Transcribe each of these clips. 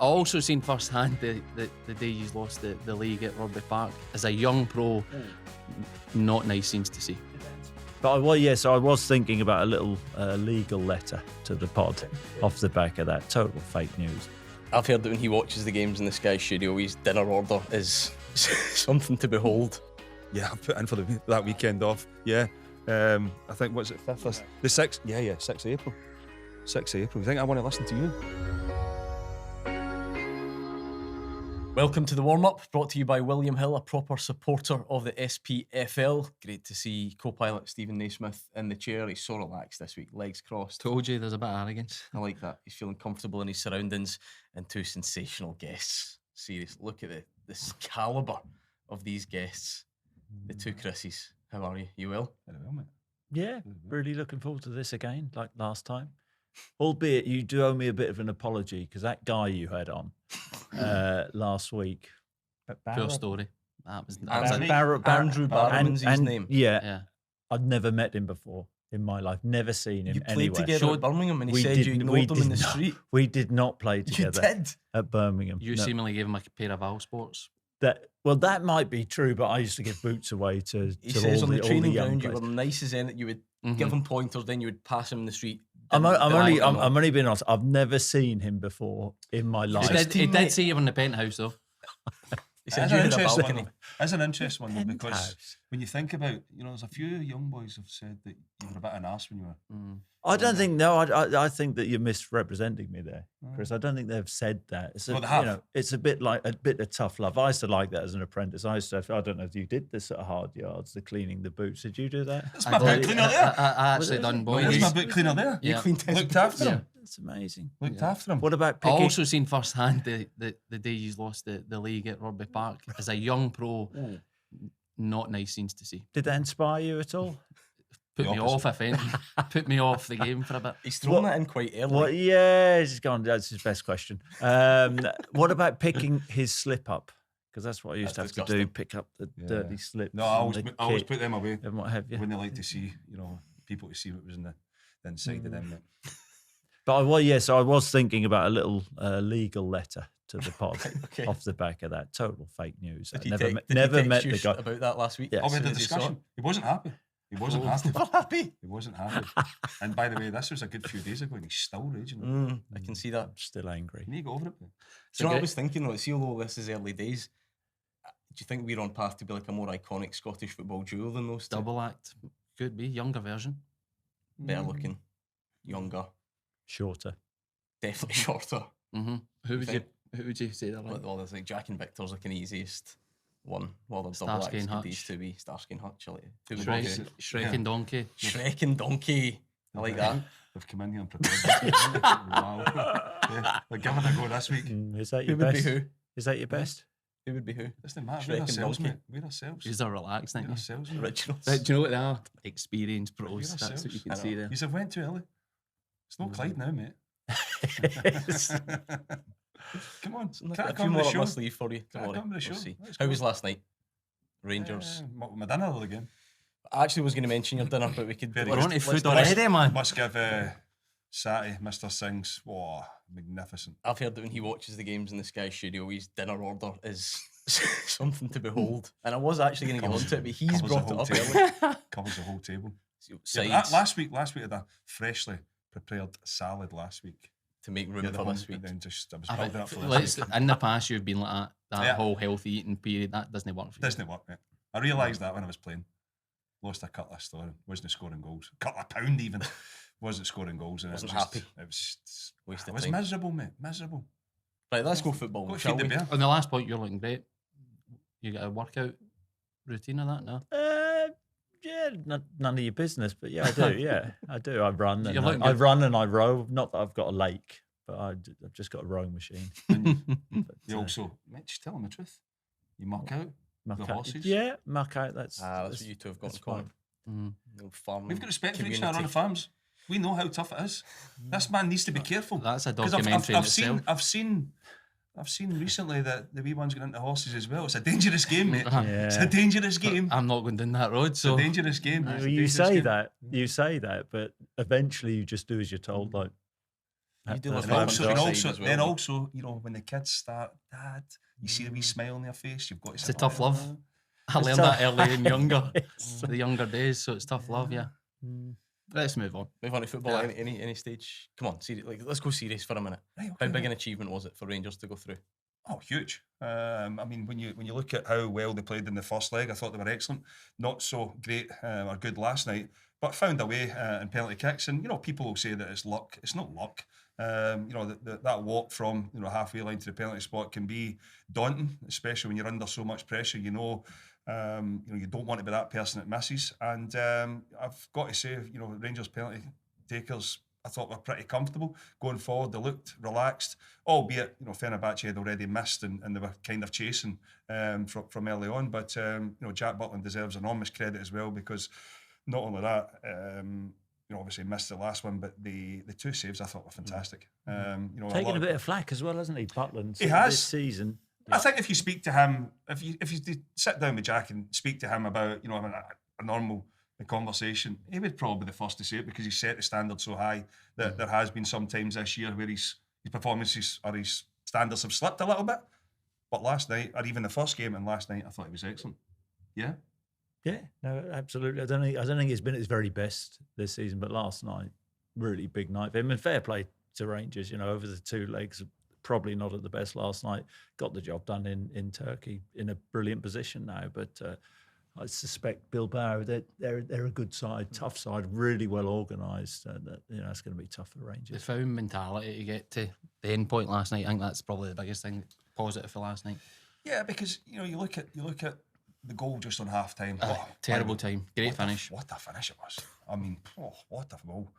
I also seen firsthand the day you lost the league at Rugby Park. As a young pro, not nice scenes to see. But I was thinking about a little legal letter to the pod off the back of that. Total fake news. I've heard that when he watches the games in the Sky studio, his dinner order is something to behold. Yeah, I put in for that weekend off. Yeah, I think what's it, 5th? The 6th? Yeah, 6th of April. 6th of April. You think I want to listen to you? Welcome to the warm-up, brought to you by William Hill, a proper supporter of the SPFL. Great to see co-pilot Stephen Naismith in the chair. He's so relaxed this week, legs crossed. Told you there's a bit of arrogance. I like that. He's feeling comfortable in his surroundings, and two sensational guests. Seriously, look at this calibre of these guests. The two Chris's. How are you? You well? Very well, mate. Yeah, really looking forward to this again, like last time. Albeit you do owe me a bit of an apology because that guy you had on last week. Pure story. That was Andrew Barrowman's his name. Yeah. I'd never met him before in my life. Never seen him anywhere. You played together at Birmingham and he said you ignored him in the street. We did not play together. You did? At Birmingham. You seemingly gave him a pair of Val Sports. That might be true, but I used to give boots away to He says all on the training young ground you players. were nice as anything. You would give him pointers, then you would pass him in the street. I'm only being honest. I've never seen him before in my life. He did see you in the penthouse though. He said you had a balcony. That's an interesting one though, because when you think about, there's a few young boys have said that you were a bit of an arse when you were. I don't think. No, I think that you're misrepresenting me there, Chris. I don't think they've said that. It's it's a bit of tough love. I used to like that as an apprentice. I don't know if you did this at hard yards, the cleaning the boots. Did you do that? That's my boot cleaner there. I actually done boys. That's my boot cleaner there. Yeah. You cleaned his Looked after him. That's amazing. Looked after him. What about I picking? also seen firsthand the day you lost the league at Rugby Park. As a young pro, not nice scenes to see. Did that inspire you at all? Put me off, if anything. Put me off the game for a bit. He's thrown that in quite early. He's gone. That's his best question. What about picking his slip up? Because that's what I used to have to do. Pick up the dirty slips. No, I always put them away. And what have you? When they like to see, people to see what was in the inside of them. Mate. But so I was thinking about a little legal letter to the pod Okay. off the back of that. Total fake news. Did I he never text met you the guy. about that last week? Yeah. We had the As you saw discussion. He wasn't happy. He wasn't happy. Not happy. He wasn't happy. And by the way, this was a good few days ago and he's still raging. I can see that. I'm still angry. You need to get over it, mate. Do you know what I was thinking though? See, although this is early days, do you think we're on path to be like a more iconic Scottish football duo than those two? Double act. Could be. Younger version. Better looking, younger, Shorter. definitely shorter. Mm-hmm. Who would you say that like? Well, there's like Jack and Victor's like an easiest one. Well, there's double Starsky and acts. Hutch. These two be Starsky and Hutch. Who would be who? Shrek and Donkey. Shrek and Donkey. I like that. They've come in here and prepared. Wow. Yeah, they're giving it a go this week. Is that Who your would be best? who? Is that your best? Who would be who? Doesn't matter. Shrek We're and ourselves, Donkey. mate. We're ourselves. These are relaxed, We're aren't you? ourselves, mate. Originals. Do you know what they are? Experienced pros. We're That's what ourselves. you can I know. see there. You have went too early. It's no Clyde now, mate. Come on. A Can't few come to more the up my show. sleeve for you. Don't Can't worry. come to the show. We'll see. Let's How go. was last night? Rangers. My dinner again. I actually was going to mention your dinner, but we could. Very We're good. on to food already, man. Must give Sati, Mr. Sings, magnificent. I've heard that when he watches the games in the Sky studio, his dinner order is something to behold. And I was actually going to get onto it, but he's Covers the brought it whole up table. early. Covers the whole table. Sides Yeah, but last week I had a freshly prepared salad last week. to make room Yeah, the for one- this week. and then just I was I building think up for this let's- week. in the past, you've been like that Yeah. whole healthy eating period. That doesn't work for you. Doesn't work, mate. I realised that when I was playing. Lost a couple of stone, wasn't scoring goals. Couple of pound even. Wasn't scoring goals. And Wasn't it was just, happy. It was, Wasted I was time. miserable, mate. Miserable. Right, let's go football, Go shall feed we? the bear. On the last point, you're looking great. You got a workout routine of that now? Yeah, none of your business, but yeah, I do. Yeah, I do. I run and You're looking I good. run and I row. Not that I've got a lake, but I've just got a rowing machine. You also, mate, just tell them the truth. You muck out. Muck The out. horses? Yeah, muck out. That's what you two have got in that's common. Mm. No farming We've got respect for each other on community. the farms. We know how tough it is. This man needs to be careful. That's a 'Cause documentary in I've itself. seen recently that the wee one's going into horses as well. It's a dangerous game, mate. Yeah. It's a dangerous game. I'm not going down that road, It's so a dangerous game. Well, It's a you dangerous say game. that, but eventually you just do as you're told. Like, You do love And that also- on and the also- side as well, then though. also, you know, when the kids start, Dad, you see the wee smile on their face. You've got to It's say, a tough "Oh, love. I It's learned tough. that early and younger, It's- the younger days. So it's tough love, yeah. Let's move on. Move on to football Yeah. at any stage. Come on, let's go serious for a minute. Right, How okay, big right. an achievement was it for Rangers to go through? Oh, huge. I mean, when you look at how well they played in the first leg, I thought they were excellent. Not so great or good last night, but found a way in penalty kicks. And, you know, people will say that it's luck. It's not luck. You know, that walk from, you know, halfway line to the penalty spot can be daunting, especially when you're under so much pressure. You know, you don't want to be that person that misses. And I've got to say, you know, Rangers penalty takers, I thought were pretty comfortable going forward. They looked relaxed, albeit, you know, Fenerbahce had already missed and they were kind of chasing from early on. But, you know, Jack Butland deserves enormous credit as well, because not only that, you know, obviously missed the last one, but the two saves I thought were fantastic. You know, Taking a bit of flack as well, hasn't he, Butland? He has. This season. I think if you speak to him, if you sit down with Jack and speak to him about, you know, a normal conversation, he would probably be the first to say it, because he set the standard so high that there has been some times this year where his performances or his standards have slipped a little bit. But last night, or even the first game and last night, I thought he was excellent. Yeah. Yeah, no, absolutely. I don't think he's been at his very best this season, but last night, really big night for him. And fair play to Rangers, you know, over the two legs, probably not at the best last night. Got the job done in Turkey in a brilliant position now, but I suspect Bilbao, they're a good side, tough side, really well organised. You know, it's going to be tough for The Rangers. found mentality to get to the end point last night, I think that's probably the biggest thing positive for last night. Yeah, because, you know, you look at the goal just on half time. Terrible time. Great finish. What a finish it was. I mean, what a goal.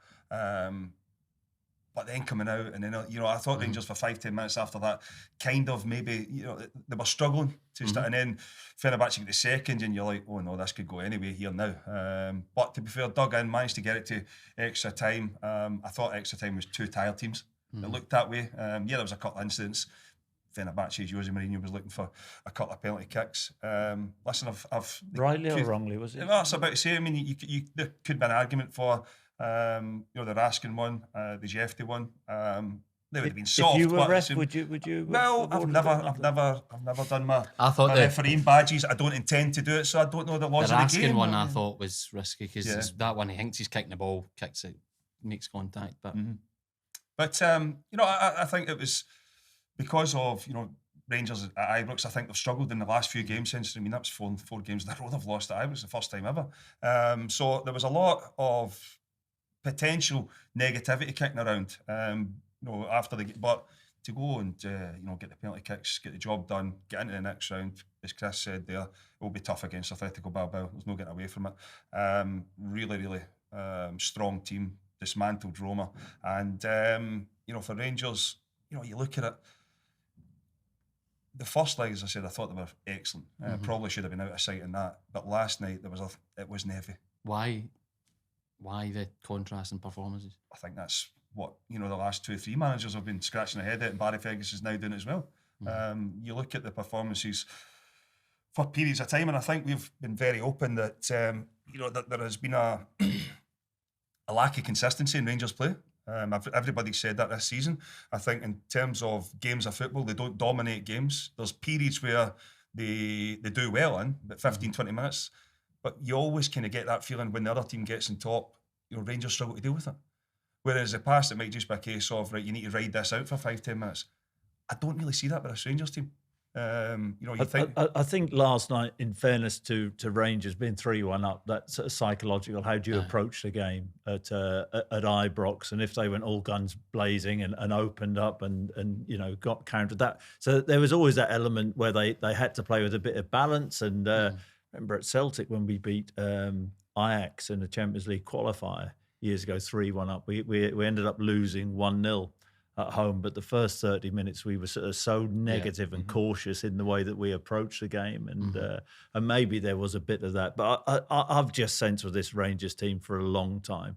But then coming out, and then, you know, I thought Rangers for 5-10 minutes after that, kind of maybe, you know, they were struggling to start, and then Fenerbahce get the second, and you're like, oh no, this could go anyway here now. But to be fair, dug in, managed to get it to extra time. I thought extra time was two tired teams. It looked that way. Yeah, there was a couple of incidents. Fenerbahce's Jose Mourinho was looking for a couple of penalty kicks. Listen, I've Rightly or wrongly, was it? No, that's about to say. I mean, there could be an argument for, you know, the Raskin one, the Jefty one. They would have been soft. If you were but ref, would you? Well, I've awarded never done my I thought my the refereeing badges. I don't intend to do it, so I don't know the laws of the Raskin game. one I thought was risky, because Yeah. that one he thinks he's kicking the ball, kicks it, makes contact. But But you know, I think it was because of, you know, Rangers at Ibrox. I think they've struggled in the last few games since. I mean, that's four games in a row they've lost at Ibrox, the first time ever. So there was a lot of potential negativity kicking around. You know, after but to go and you know, get the penalty kicks, get the job done, get into the next round, as Chris said there, it will be tough against Atletico Bilbao. There's no getting away from it. Really strong team, dismantled Roma, and you know, for Rangers, you know, you look at it. The first leg, as I said, I thought they were excellent. Probably should have been out of sight in that. But last night it was heavy. why the contrast in performances? I think that's what, you know, the last 2-3 managers have been scratching their head at, and Barry Ferguson is now doing it as well. You look at the performances for periods of time, and I think we've been very open that you know, that there has been a lack of consistency in Rangers play. Everybody said that this season. I think in terms of games of football, they don't dominate games. There's periods where they do well in, about 15-20 minutes, but you always kind of get that feeling when the other team gets in top, you know, Rangers struggle to deal with it. Whereas in the past, it might just be a case of, right, you need to ride this out for 5-10 minutes. I don't really see that with this Rangers team. You know, you think... I think last night, in fairness to Rangers being 3-1 up, that's sort of psychological. How do you approach the game at Ibrox? And if they went all guns blazing and opened up and you know, got countered that, so there was always that element where they had to play with a bit of balance. And remember at Celtic when we beat Ajax in the Champions League qualifier years ago, 3-1 up, we ended up losing 1-0. At home, but the first 30 minutes we were sort of so negative and cautious in the way that we approached the game, and maybe there was a bit of that. But I've just sensed with this Rangers team for a long time,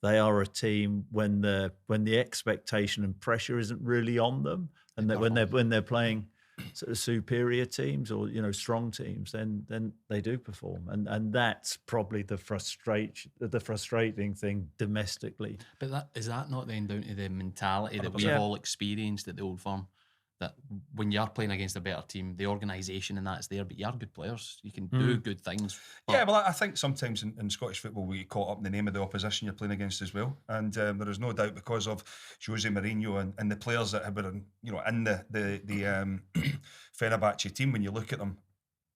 they are a team when the expectation and pressure isn't really on them, and that when they're playing sort of superior teams or strong teams, then they do perform, and that's probably the frustrating thing domestically. But is that not then down to the mentality that we've all experienced at the Old Firm? That when you're playing against a better team, the organisation and that's there, but you are good players. You can do good things. Yeah, well, I think sometimes in Scottish football we get caught up in the name of the opposition you're playing against as well. And there is no doubt because of Jose Mourinho and the players that have been, in the Fenerbahce team. When you look at them,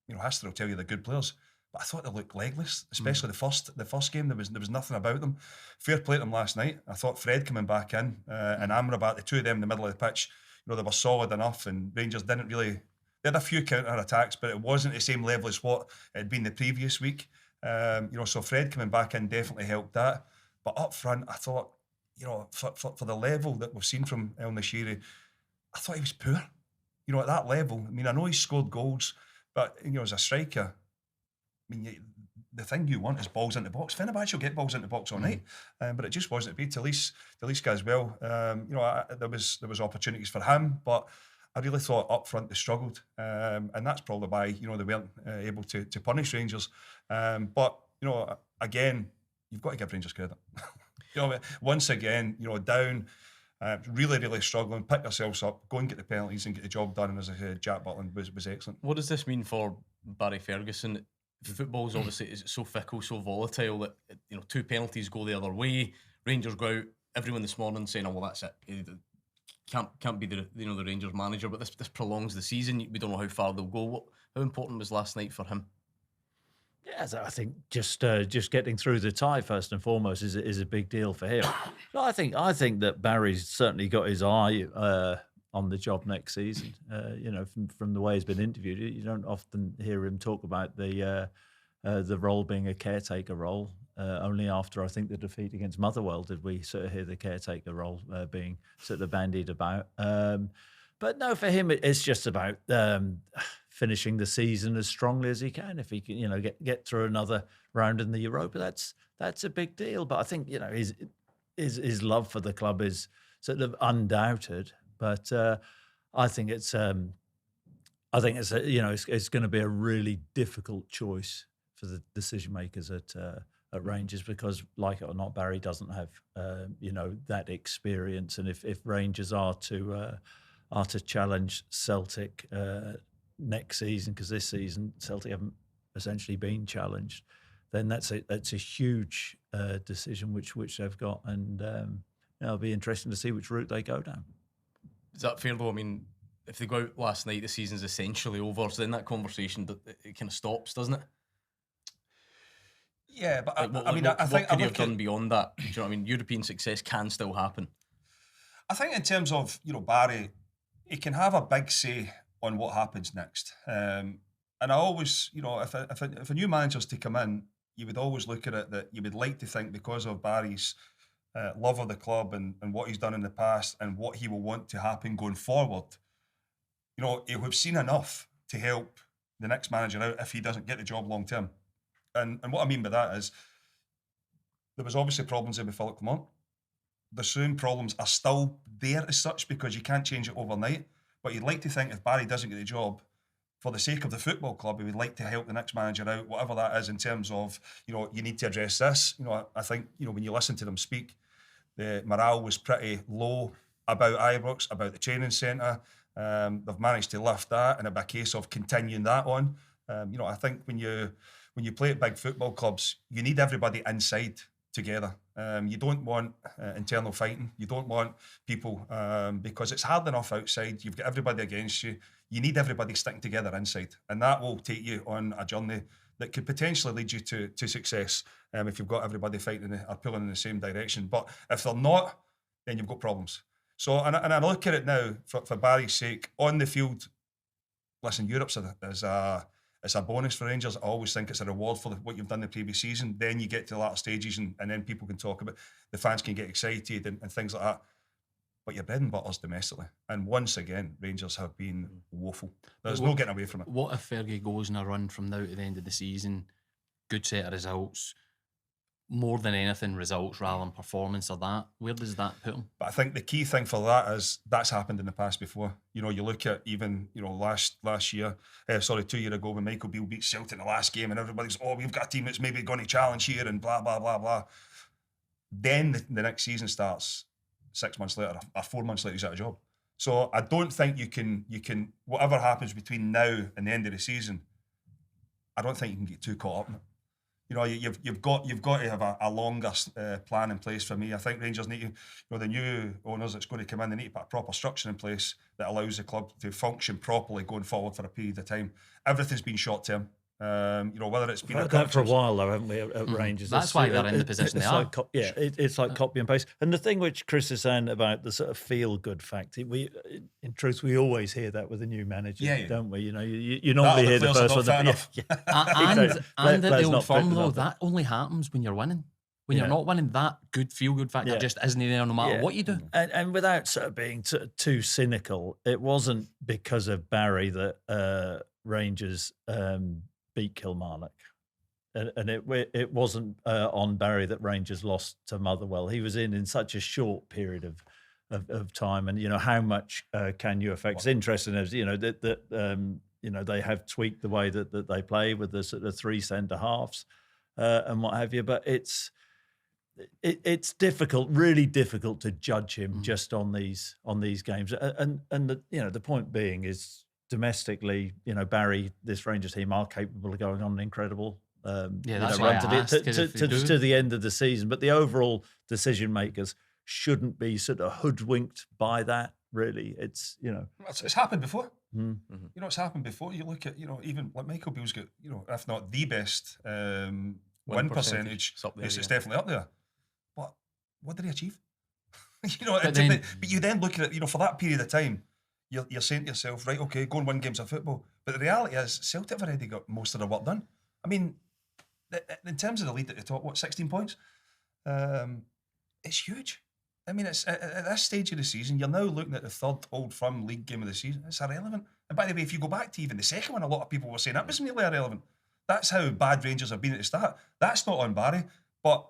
history will tell you they're good players. But I thought they looked legless, especially the first game. There was nothing about them. Fair play to them last night. I thought Fred coming back in and Amrabat, the two of them in the middle of the pitch. They were solid enough, and Rangers didn't really. They had a few counter attacks, but it wasn't the same level as what it had been the previous week. So Fred coming back in definitely helped that. But up front, I thought, for the level that we've seen from El Nashiri, I thought he was poor. At that level. I mean, I know he scored goals, but as a striker, I mean, the thing you want is balls into the box. Fenerbahce will get balls into the box all night, but it just wasn't to be. Talisca as well. There was opportunities for him, but I really thought up front they struggled, and that's probably why they weren't able to punish Rangers. But again, you've got to give Rangers credit. Once again, down. Really, really struggling. Pick yourselves up, go and get the penalties and get the job done. And as I said, Jack Butland was excellent. What does this mean for Barry Ferguson? Football's obviously is so fickle, so volatile that 2 penalties go the other way. Rangers go out. Everyone this morning saying, "Oh well, that's it. Can't be the the Rangers manager." But this prolongs the season. We don't know how far they'll go. How important was last night for him? Yeah, I think just getting through the tie first and foremost is a big deal for him. But I think that Barry's certainly got his eye on the job next season. From the way he's been interviewed, you don't often hear him talk about the role being a caretaker role. Only after I think the defeat against Motherwell did we sort of hear the caretaker role being sort of bandied about. But no, for him it's just about finishing the season as strongly as he can. If he can, get through another round in the Europa, that's a big deal. But I think his love for the club is sort of undoubted. But I think it's going to be a really difficult choice for the decision makers at Rangers because, like it or not, Barry doesn't have that experience. And if Rangers are to challenge Celtic next season, because this season Celtic haven't essentially been challenged, then that's a huge decision which they've got, and it'll be interesting to see which route they go down. Is that fair though? I mean, if they go out last night, the season's essentially over. So then that conversation it kind of stops, doesn't it? Yeah, but I think what could you have done beyond that? Do you know what I mean? European success can still happen. I think in terms of Barry, he can have a big say on what happens next. And I always, if a new manager's to come in, you would always look at it that you would like to think because of Barry's love of the club and what he's done in the past and what he will want to happen going forward, he'll have seen enough to help the next manager out if he doesn't get the job long term. And what I mean by that is there was obviously problems there with Philip Clement. The same problems are still there as such because you can't change it overnight. But you'd like to think if Barry doesn't get the job, for the sake of the football club, he would like to help the next manager out, whatever that is in terms of, you need to address this. I think, when you listen to them speak, the morale was pretty low about Ibrox, about the training centre. They've managed to lift that and it'll be a case of continuing that on. I think when you play at big football clubs, you need everybody inside together. You don't want internal fighting. You don't want people because it's hard enough outside. You've got everybody against you. You need everybody sticking together inside, and that will take you on a journey that could potentially lead you to success if you've got everybody fighting or pulling in the same direction. But if they're not, then you've got problems. So, and I look at it now for Barry's sake on the field. Listen, Europe's it's a bonus for Rangers. I always think it's a reward for what you've done the previous season. Then you get to the latter stages and then people can talk about, the fans can get excited and things like that. But your bread and butter's domestically. And once again, Rangers have been woeful. There's no getting away from it. What if Fergie goes in a run from now to the end of the season, good set of results, more than anything results rather than performance or that. Where does that put him? But I think the key thing for that is that's happened in the past before. You look at even, last year, 2 years ago when Michael Beale beat Celtic in the last game and everybody's, we've got a team that's maybe going to challenge here and blah, blah, blah, blah. Then the next season starts 6 months later, or 4 months later, he's out of job. So I don't think you can, whatever happens between now and the end of the season, I don't think you can get too caught up in it. You've got to have a longer plan in place for me. I think Rangers need to, the new owners that's going to come in, they need to put a proper structure in place that allows the club to function properly going forward for a period of time. Everything's been short term. Whether it's been that for a while though, haven't we? At Rangers, that's why they're in the position they are. It's like copy and paste. And the thing which Chris is saying about the sort of feel good factor, in truth, we always hear that with a new manager, don't we? You normally hear the first one. And at the Old Firm though, that only happens when you're winning. When you're not winning, that good feel good factor just isn't there no matter what you do. And without sort of being too cynical, it wasn't because of Barry that Rangers beat Kilmarnock, and it wasn't on Barry that Rangers lost to Motherwell. He was in such a short period of time, and how much can you affect? It's interesting as that they have tweaked the way that they play with the sort of three centre halves and what have you, but it's difficult, really difficult to judge him just on these games, and the point being is, domestically, Barry, this Rangers team are capable of going on an incredible that's why run to the end of the season. But the overall decision makers shouldn't be sort of hoodwinked by that. Really, it's happened before. It's happened before. You look at even like Michael Beale's got if not the best win percentage, it's definitely up there. But what did he achieve? But you then look at it. For that period of time. You're saying to yourself, right, okay, go and win games of football. But the reality is, Celtic have already got most of their work done. I mean, in terms of the lead at the top, 16 points? It's huge. I mean, it's at this stage of the season, you're now looking at the third Old Firm league game of the season. It's irrelevant. And by the way, if you go back to even the second one, a lot of people were saying that was nearly irrelevant. That's how bad Rangers have been at the start. That's not on Barry. But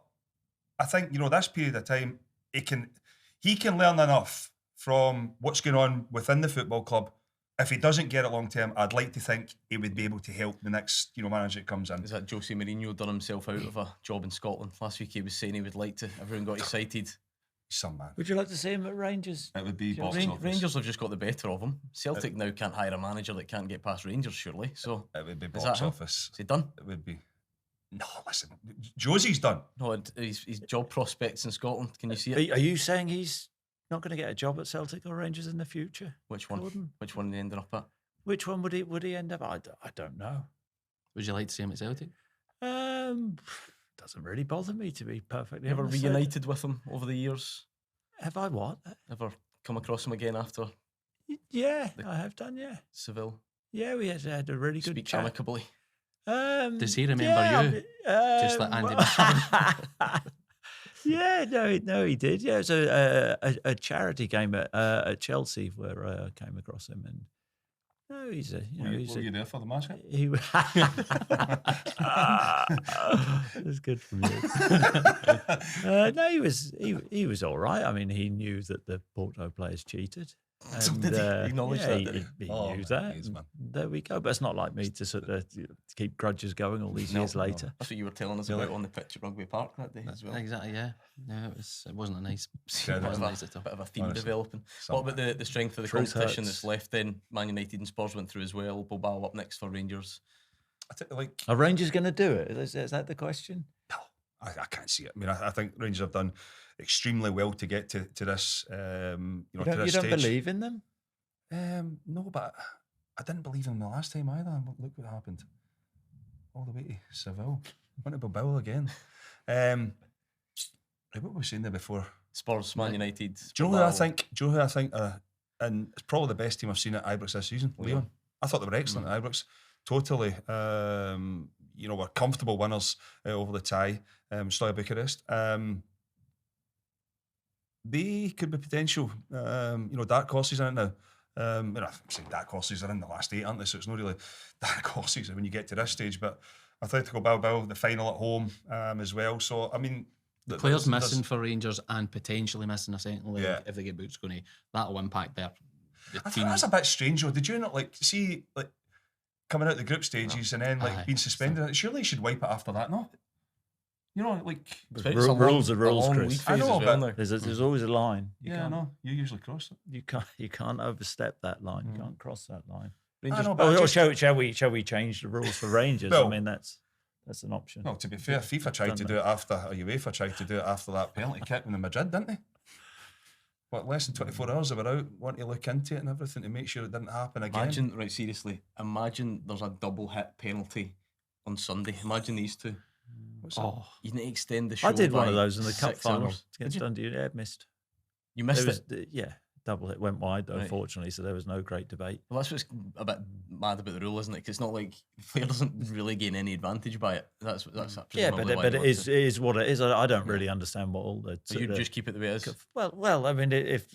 I think, this period of time, he can learn enough from what's going on within the football club. If he doesn't get it long term, I'd like to think he would be able to help the next manager that comes in. Is that Jose Mourinho done himself out of a job in Scotland? Last week he was saying he would like to. Everyone got excited. Some man. Would you like to see him at Rangers? It would be Rangers have just got the better of him. Celtic now can't hire a manager that can't get past Rangers, surely. So it would be box office. Is he done? It would be. No, listen, Josie's done. No, his job prospects in Scotland. Can you see it? Are you saying he's not going to get a job at Celtic or Rangers in the future? Which one? Gordon? Which one ended up at? Which one would he end up? I don't know. Would you like to see him at Celtic? Doesn't really bother me, to be perfectly Ever honest. reunited with him over the years? Have I what? Ever come across him again after? Yeah, I have done. Yeah, Seville. Yeah, we had a really good Speak chat. amicably. Does he remember you? Just like Andy. Yeah, no, he did. Yeah, it was a charity game at Chelsea where I came across him, and no, were you there for the match? He That's good from you. No, he was all right. I mean, he knew that the Porto players cheated. So did he acknowledge that? He knew that. There we go. But it's not like me to sort of keep grudges going all these years later. That's what you were telling us about on the pitch at Rugby Park that day as well. Exactly, yeah. No, it wasn't a nice. It wasn't nice at all. Bit of a theme developing. What about the strength of the competition that's left then? Man United and Spurs went through as well. Bilbao up next for Rangers. Are Rangers going to do it? Is that the question? No, I can't see it. I mean, I think Rangers have done extremely well to get to this. You don't believe in them? No, but I didn't believe in them the last time either. Look what happened. All the way to Seville. Went to Bilbao again. What were we saying there before? Spurs, Man United. Do you know who I think? And it's probably the best team I've seen at Ibrox this season. Leon. I thought they were excellent at Ibrox. Totally. Were comfortable winners over the tie. Slough Bucharest. They could be potential, dark horses in it now. I'm saying dark horses are in the last 8, aren't they? So it's not really dark horses when you get to this stage. But Atletico Bilbao, the final at home as well. So, I mean... Players missing for Rangers and potentially missing a second leg Yeah. if they get booked, that'll impact the I team. think that's a bit strange though. Did you not see coming out the group stages and then being suspended? Surely you should wipe it after that, no? You know, rules are rules, Chris. I know, but there's always a line. I know. You usually cross it. You can't overstep that line. You can't cross that line. Rangers, shall we change the rules for Rangers? Well, I mean that's an option. No, to be fair, FIFA tried to do it after, or UEFA tried to do it after that penalty kick in the Madrid, didn't they? What, less than 24 hours they were out, wanting to look into it and everything to make sure it didn't happen again. Imagine there's a double hit penalty on Sunday. Imagine these two. You need to extend the show. I did one of those in the cup 6 final hours. against Dundee. Yeah, missed. You missed it? Yeah, double hit went wide, Right. unfortunately, so there was no great debate. Well, that's what's a bit mad about the rule, isn't it? Because it's not like the player doesn't really gain any advantage by it. That's Yeah, presumably why but they it want is, to. it is what it is. I don't really understand what all the. So you just keep it the way it is. Well, I mean, if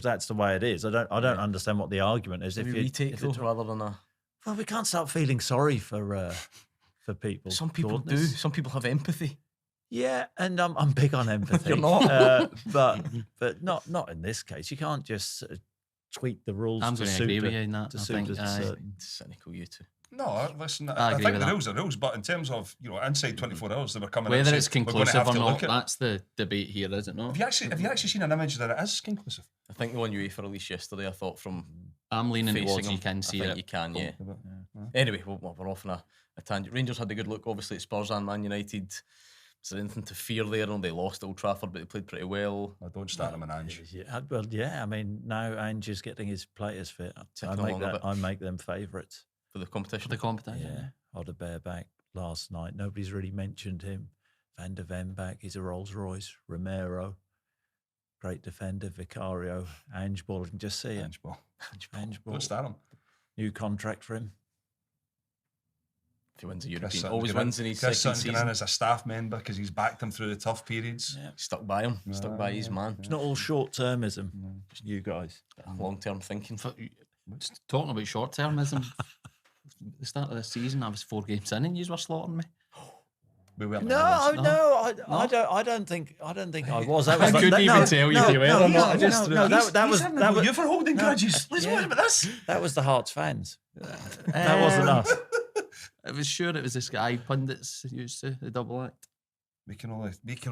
that's the way it is, I don't understand what the argument is. Maybe retake though, rather than a. Well, we can't start feeling sorry for people. Some people do. Goodness. Some people have empathy. Yeah, and I'm big on empathy. You're not. But not in this case. You can't just tweak the rules. I'm to going to suit agree the- with you in that. to I suit think, the certain- Cynical, you two. No, listen, I I agree think with the that. rules are rules, but in terms of, inside 24 hours, they were coming out Whether and it's saying, "We're gonna conclusive have or to not, look at it." that's the debate here, is it not? Have you actually seen an image that it is conclusive? I think the one UEFA released yesterday, I thought from I'm leaning facing towards them, you can I see think it. you can, yeah. Anyway, we're off on a tangent. Rangers had a good look, obviously, at Spurs and Man United. Is there anything to fear there? No, they lost at Old Trafford, but they played pretty well. I don't start them in Ange. Yeah, I mean, now Ange is getting his players fit. Ticking along a bit. I make them favourites. For the competition. For the competition. Yeah, Oda back last night. Nobody's really mentioned him. Van der Ven back. He's a Rolls Royce. Romero, great defender. Vicario, Ange Ball. I can just see it. Ange Ball. Ange Ball. Don't start him. New contract for him. If he wins a Chris European, Sutton's always gone in- wins in his Chris second Sutton's gone season. in as a staff member because he's backed him through the tough periods. Yeah. Stuck by him, stuck by his man. It's not all short termism. You guys. Long term thinking. Talking about short termism, the start of the season, I was 4 games in and you were slaughtering me. We weren't No, I don't think I was. That was I couldn't even tell you if you were or not. That was you for holding grudges. Let's yeah. worry about this. That was the Hearts fans. That wasn't us. I was sure it was the Sky Pundits used to, the double act. We can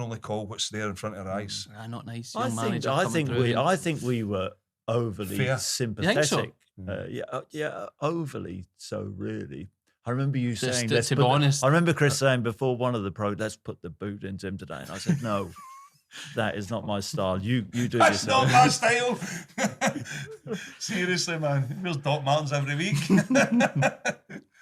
only call what's there in front of our eyes. Not nice. I Young manager coming through and- I think we were overly Fair. sympathetic. Overly so. Really, I remember you Just saying. to be honest, I remember Chris saying before one of the let's put the boot into him today, and I said no. That is not my style. You do it That's yourself. not my style. Seriously, man. Where's Doc Martens every week?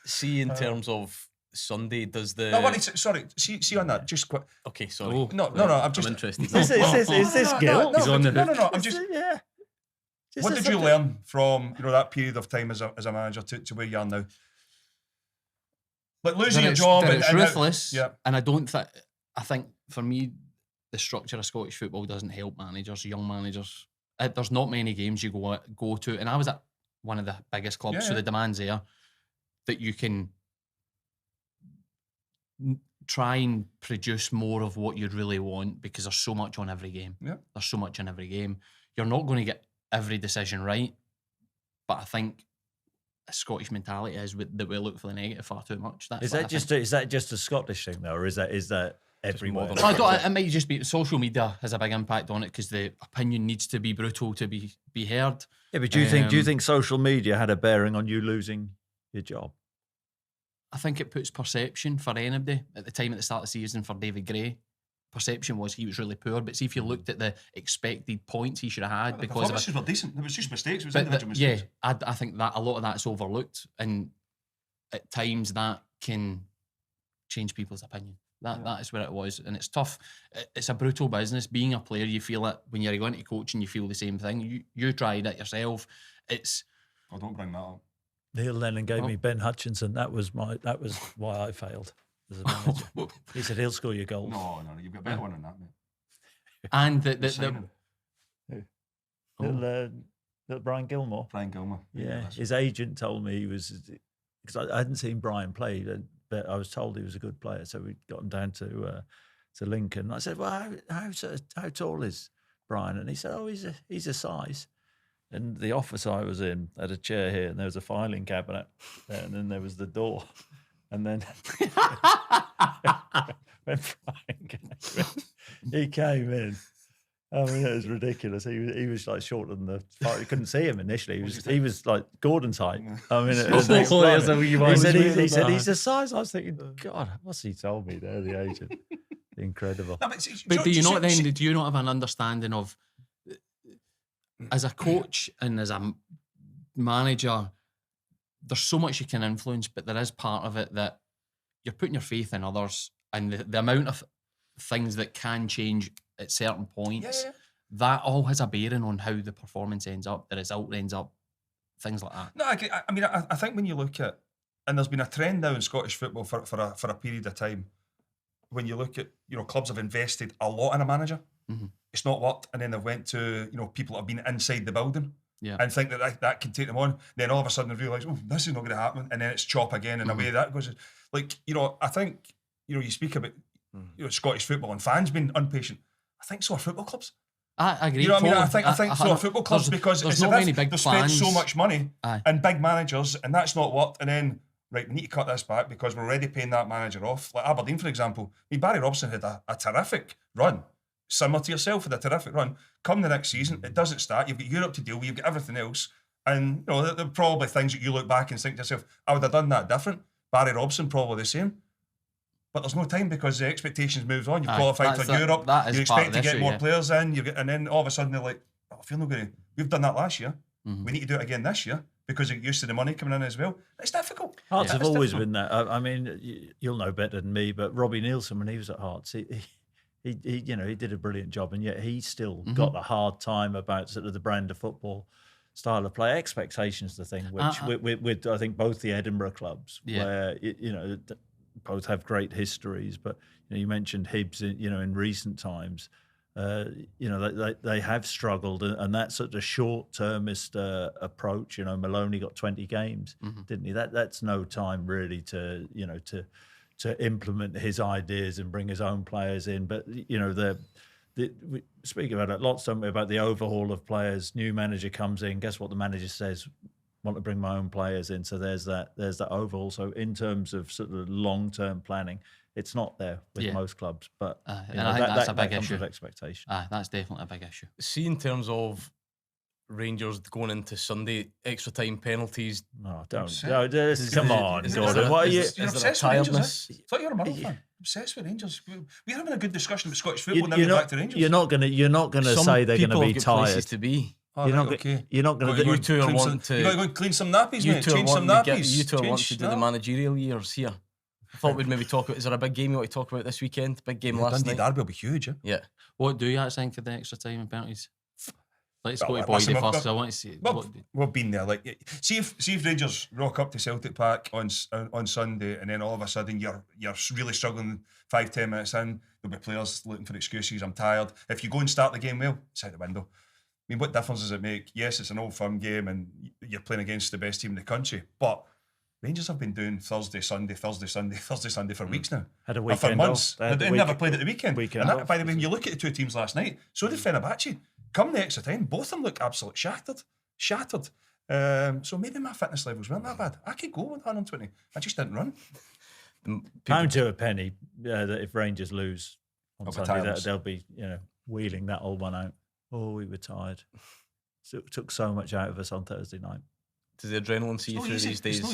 See, in terms of Sunday, does the. No, sorry. See on that. Just quick. Okay, sorry. Oh, No. I'm just I'm interested. Is this Gil? He's on the hook. No. I'm just. Yeah. What did you learn from that period of time as a manager to where you are now? Like losing that your it's, job that and it's ruthless. Yeah. And I think for me, the structure of Scottish football doesn't help managers, young managers. There's not many games you go to, and I was at one of the biggest clubs, so the demand's there that you can try and produce more of what you really want because there's so much on every game. Yeah. There's so much in every game. You're not going to get every decision right, but I think a Scottish mentality is that we look for the negative far too much. That's Is what that I just think. is that just a Scottish thing though, or is that everywhere? modern. It might just be social media has a big impact on it because the opinion needs to be brutal to be heard. Yeah, but do you think social media had a bearing on you losing your job? I think it puts perception for anybody. At the time at the start of the season for David Gray, perception was he was really poor. But see if you looked at the expected points he should have had The because of performances were decent. It was just mistakes. It was But individual mistakes. I think that a lot of that's overlooked, and at times that can change people's opinion. That is where it was, and it's tough. It's a brutal business. Being a player, you feel it when you're going to coaching. You feel the same thing. You tried it yourself. It's. Oh, don't bring that up. Neil Lennon gave me Ben Hutchinson. That was why I failed as a manager. He said he'll score your goals. No, you've got a better one than that, mate. And Little Brian Gilmore. Brian Gilmore. Yeah, his agent told me he was because I hadn't seen Brian play. but I was told he was a good player, so we got him down to Lincoln. I said, well, how tall is Brian? And he said, oh, he's a size. And the office I was in had a chair here, and there was a filing cabinet there, and then there was the door. And then when Brian he came in. I mean, it was ridiculous. He was like shorter than you couldn't see him initially. He was like Gordon's height. I mean, he said he's the size. I was thinking, God, what's he told me there? The agent, incredible. No, but do you not have an understanding of, as a coach and as a manager, there's so much you can influence, but there is part of it that you're putting your faith in others, and the amount of things that can change at certain points, that all has a bearing on how the performance ends up, the result ends up, things like that. No, I mean, I think when you look at, and there's been a trend now in Scottish football for a period of time, when you look at, clubs have invested a lot in a manager, it's not worked, and then they've went to, people that have been inside the building and think that can take them on. Then all of a sudden they realise, oh, this is not going to happen, and then it's chop again, and away that goes. Like, I think, you speak about Scottish football and fans being impatient. I think so are football clubs. I agree. You know what I mean? I think so are football clubs, because it's not many big they've spent so much money Aye. and big managers, and that's not worked. And then, right, we need to cut this back because we're already paying that manager off. Like Aberdeen, for example. I mean, Barry Robson had a terrific run, similar to yourself, had a terrific run. Come the next season, it doesn't start. You've got Europe to deal with, you've got everything else. And, there are probably things that you look back and think to yourself, I would have done that different. Barry Robson, probably the same. But there's no time because the expectations moves on. You've qualified for Europe. You expect to get more players in. And then all of a sudden they're like, I feel no good. We've done that last year. We need to do it again this year because you're used to the money coming in as well. It's difficult. Hearts have always been that. I mean, you'll know better than me, but Robbie Nielsen, when he was at Hearts, he did a brilliant job, and yet he still got a hard time about sort of the brand of football, style of play, expectations, the thing, which with I think both the Edinburgh clubs, where both have great histories, but you mentioned Hibs, in recent times, they have struggled, and that sort of short-termist approach. Maloney got 20 games, didn't he? That's no time really to implement his ideas and bring his own players in. But we speak about it lots, don't we, about the overhaul of players. New manager comes in, guess what the manager says? Want to bring my own players in. So there's that overhaul. So in terms of sort of long-term planning, it's not there with most clubs. But and I think that's a big issue. Expectation. That's definitely a big issue. See, in terms of Rangers going into Sunday, extra time penalties. No, don't. Come on, Gordon. What are you? You're obsessed with Rangers. I thought you were a Motherwell fan. Obsessed with Rangers. We're having a good discussion about Scottish football. Now we're back to Rangers. You're not gonna say they're going to be tired. To be. You're not going to. You two are wanting to. You got to go and clean some nappies, mate. Change some nappies. You two are wanting to do the managerial years here. I thought we'd maybe talk about. Is there a big game you want to talk about this weekend? Big game last Dundee night. Derby will be huge. Yeah. What do you actually think of the extra time and penalties? Let's go to Boydie first, because I want to see. We've been there. Like, see if Rangers rock up to Celtic Park on Sunday, and then all of a sudden you're really struggling 5-10 minutes in. There'll be players looking for excuses. I'm tired. If you go and start the game well, it's out the window. I mean, what difference does it make? Yes, it's an old firm game, and you're playing against the best team in the country. But Rangers have been doing Thursday, Sunday for weeks now. Had a weekend for months. Off. They never played at the weekend. By the way, when you look at the two teams last night, so did Fenerbahce. Come the extra time, both of them look absolutely shattered. So maybe my fitness levels weren't that bad. I could go with 120. I just didn't run. Pound to a penny that if Rangers lose on Sunday, they'll be wheeling that old one out. Oh, we were tired. So it took so much out of us on Thursday night. Does the adrenaline see you through these days? It's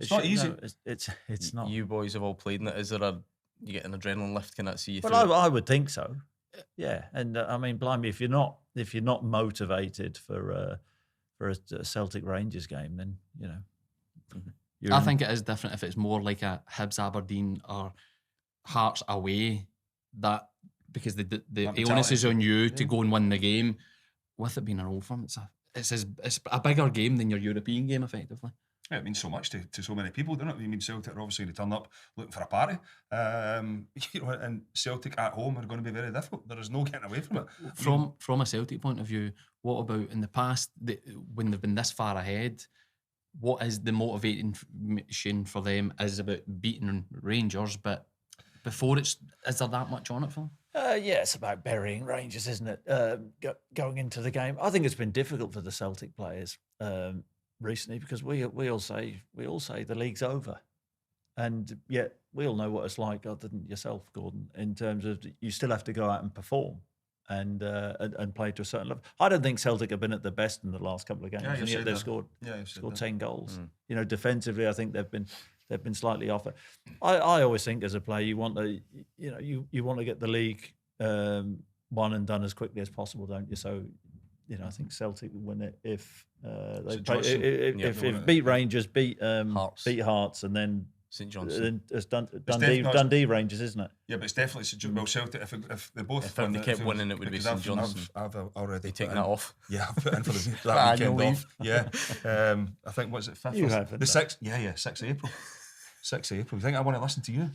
not easy. No, it's not. You boys have all played in it. Is there you get an adrenaline lift? Can that see you through? Well, I would think so. Yeah, and I mean, blimey, if you're not motivated for a Celtic Rangers game, then I think it is different if it's more like a Hibs Aberdeen or Hearts away. That because the onus is on you to go and win the game. With it being an old firm, it's a bigger game than your European game, effectively. Yeah, it means so much to so many people, doesn't it? I mean, Celtic are obviously going to turn up looking for a party. And Celtic at home are going to be very difficult. There is no getting away from it. From a Celtic point of view, what about in the past when they've been this far ahead? what is the motivation for them is about beating Rangers, but before is there that much on it for them? Yeah, it's about burying Rangers, isn't it? Going into the game, I think it's been difficult for the Celtic players recently because we all say the league's over, and yet we all know what it's like, other than yourself, Gordon, in terms of you still have to go out and perform and play to a certain level. I don't think Celtic have been at their best in the last couple of games, and yet they've scored 10 goals. You know, defensively, I think they've been slightly off it. I always think as a player, you want to, you want to get the league won and done as quickly as possible, don't you? So, I think Celtic will win it if they if beat Rangers, beat Hearts, and then St Johnstone. It's Dundee Rangers, isn't it? Yeah, but it's definitely Celtic. If they both if they kept winning, it would be St Johnstone. I've already taken that off. Yeah, I've put in for that weekend off. Yeah, I think what's it? 5th? You haven't. The 6th. Yeah, 6th of April. 6th of April. You think I want to listen to you?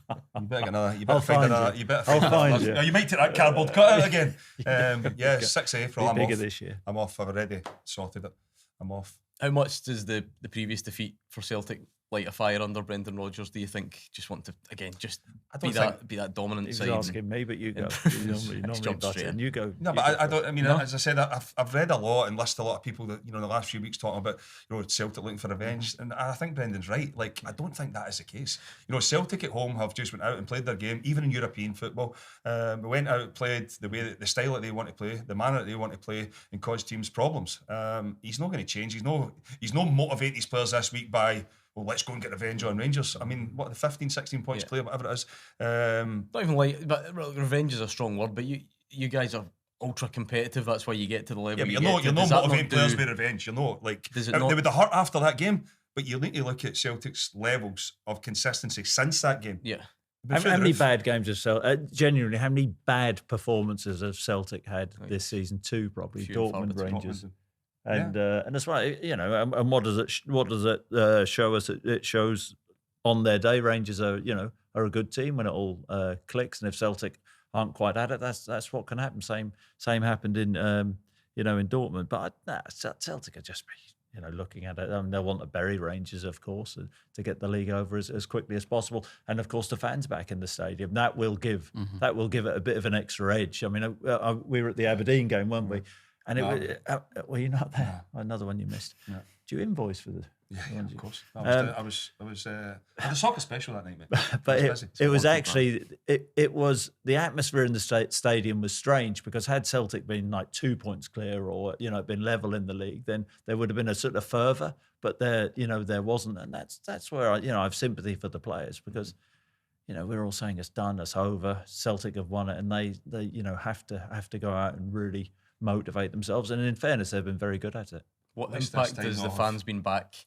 You better get another. You better find another. You better find another. You might take that cardboard cutout again. 6th of April. I'm bigger off this year. I'm off. I've already sorted it. I'm off. How much does the previous defeat for Celtic light a fire under Brendan Rodgers? Do you think just want to again just be that dominant He was side? asking me, but you go. You normally butt in. You go. No, but I don't. I mean, as I said, I've read a lot and listened to a lot of people that in the last few weeks talking about Celtic looking for revenge, and I think Brendan's right. Like, I don't think that is the case. Celtic at home have just went out and played their game, even in European football. We went out, played the style that they want to play, the manner that they want to play, and caused teams problems. He's not going to change. He's not motivate these players this week by, well, let's go and get revenge on Rangers. I mean, what, the 15, 16 points clear, whatever it is. Not even like, but revenge is a strong word, but you guys are ultra competitive. That's why you get to the level. Yeah, but you're not motivating players with revenge. You're not, like, they would have hurt after that game, but you need to look at Celtic's levels of consistency since that game. Yeah. How many bad games of Celtic? Genuinely, how many bad performances have Celtic had this season? 2 probably. Dortmund, Rangers. And that's right, and what does it show us? It shows on their day, Rangers are a good team when it all clicks, and if Celtic aren't quite at it, that's what can happen. Same happened in in Dortmund, but Celtic are just looking at it. They'll want to bury Rangers, of course, to get the league over as quickly as possible, and of course the fans back in the stadium. That will give it a bit of an extra edge. I mean, we were at the Aberdeen game, weren't we? And were you not there? Another one you missed. Yeah. Do you invoice for the? Yeah, of course. I was at a soccer special that night, mate. But it was actually it was the atmosphere in the stadium was strange, because had Celtic been like 2 points clear or been level in the league, then there would have been a sort of fervour. But there wasn't, and that's where I have sympathy for the players, because we're all saying it's done, it's over. Celtic have won it, and they have to go out and really motivate themselves, and in fairness, they've been very good at it. What impact does the fans being back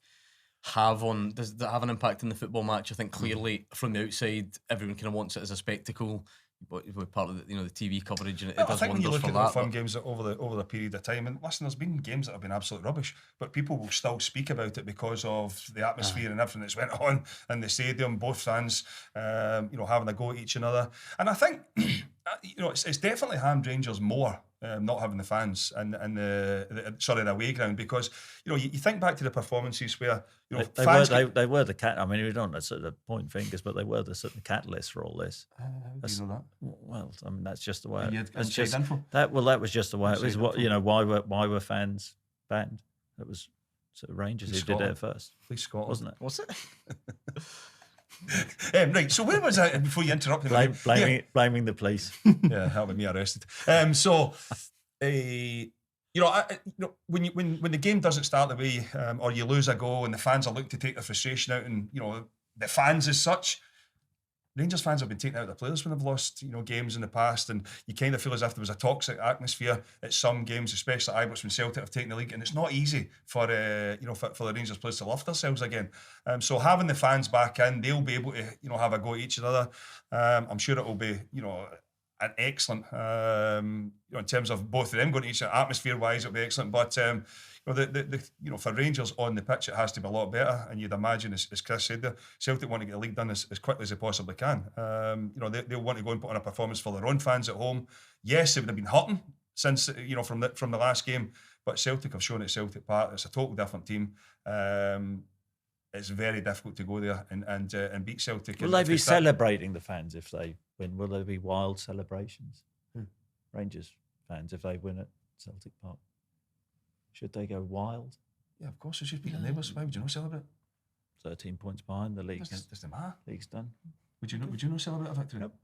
have on? Does that have an impact in the football match? I think clearly from the outside, everyone kind of wants it as a spectacle, but we're part of the TV coverage, and it does wonders for that. I think when you look at the fun games over the period of time, and listen, there's been games that have been absolute rubbish, but people will still speak about it because of the atmosphere and everything that's went on in the stadium. Both fans, having a go at each other, and I think it's definitely harmed Rangers more. Not having the fans and the away ground, because you think back to the performances where they were the cat. I mean, we don't sort of point fingers, but they were the sort of catalyst for all this. How do you know that? Well, I mean, that's just the way. That was just the way it was. Why were fans banned? It was sort of Rangers who did it at first. Please, Scotland, wasn't it? Was it? Right, so where was I before you interrupted me? Blaming the police. Yeah, helping me arrested. When the game doesn't start the way, or you lose a goal and the fans are looking to take their frustration out, and the fans as such, Rangers fans have been taken out of the players when they've lost games in the past, and you kind of feel as if there was a toxic atmosphere at some games, especially at Ibrox when Celtic have taken the league, and it's not easy for the Rangers players to lift themselves again. So having the fans back in, they'll be able to have a go at each other. I'm sure it will be an excellent in terms of both of them going to each other. Atmosphere wise, it'll be excellent, but for Rangers on the pitch, it has to be a lot better. And you'd imagine, as Chris said there, Celtic want to get the league done as quickly as they possibly can. They'll want to go and put on a performance for their own fans at home. Yes, they would have been hurting since from the last game, But Celtic have shown at Celtic Park it's a total different team. It's very difficult to go there and beat Celtic. Will they be celebrating the fans if they win? Will there be wild celebrations? Rangers fans if they win at Celtic Park, should they go wild? Yeah, of course. It's just beating neighbours. Why would you not celebrate? 13 points behind the league. Doesn't matter. League's done. Would you not celebrate a victory? Nope.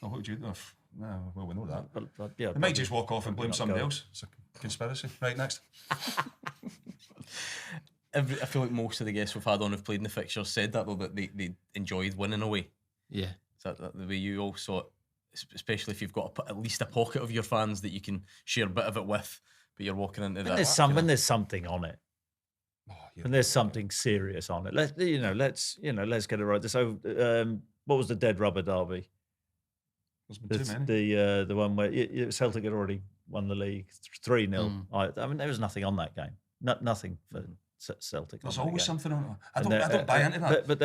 Oh, what would you do? No, well, we know that. Yeah, They might just walk off and blame not somebody go. else. It's a conspiracy. Right, next. I feel like most of the guests we've had on who've played in the fixtures said that though, that they enjoyed winning away. Yeah. Is that the way you all saw it? Especially if you've got at least a pocket of your fans that you can share a bit of it with, but you're walking into that. When there's something on it, Oh, yeah. and there's something serious on it. Let's get it right. So, what was the dead rubber derby? There's been too many. The one where Celtic had already won the league 3-0. I mean, there was nothing on that game. Nothing for Celtic. There's on that always game. something on it. I don't buy into that. But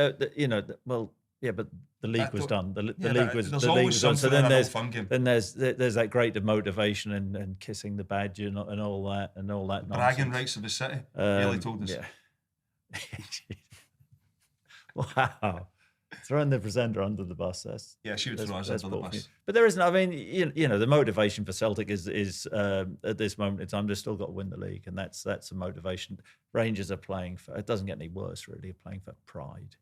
the league was done. The Yeah, league was there's the league always was done. So something then in an old fun game. there's that great motivation and kissing the badge and all that Bragging nonsense. rights of the city. Really told us. Yeah. Wow. Throwing the presenter under the bus. Yeah, she would that's- throw us that's under the ballsy. bus. But there isn't. I mean, the motivation for Celtic is at this moment in time, they've still got to win the league, and that's the motivation. Rangers are playing for. It doesn't get any worse, really. Playing for pride.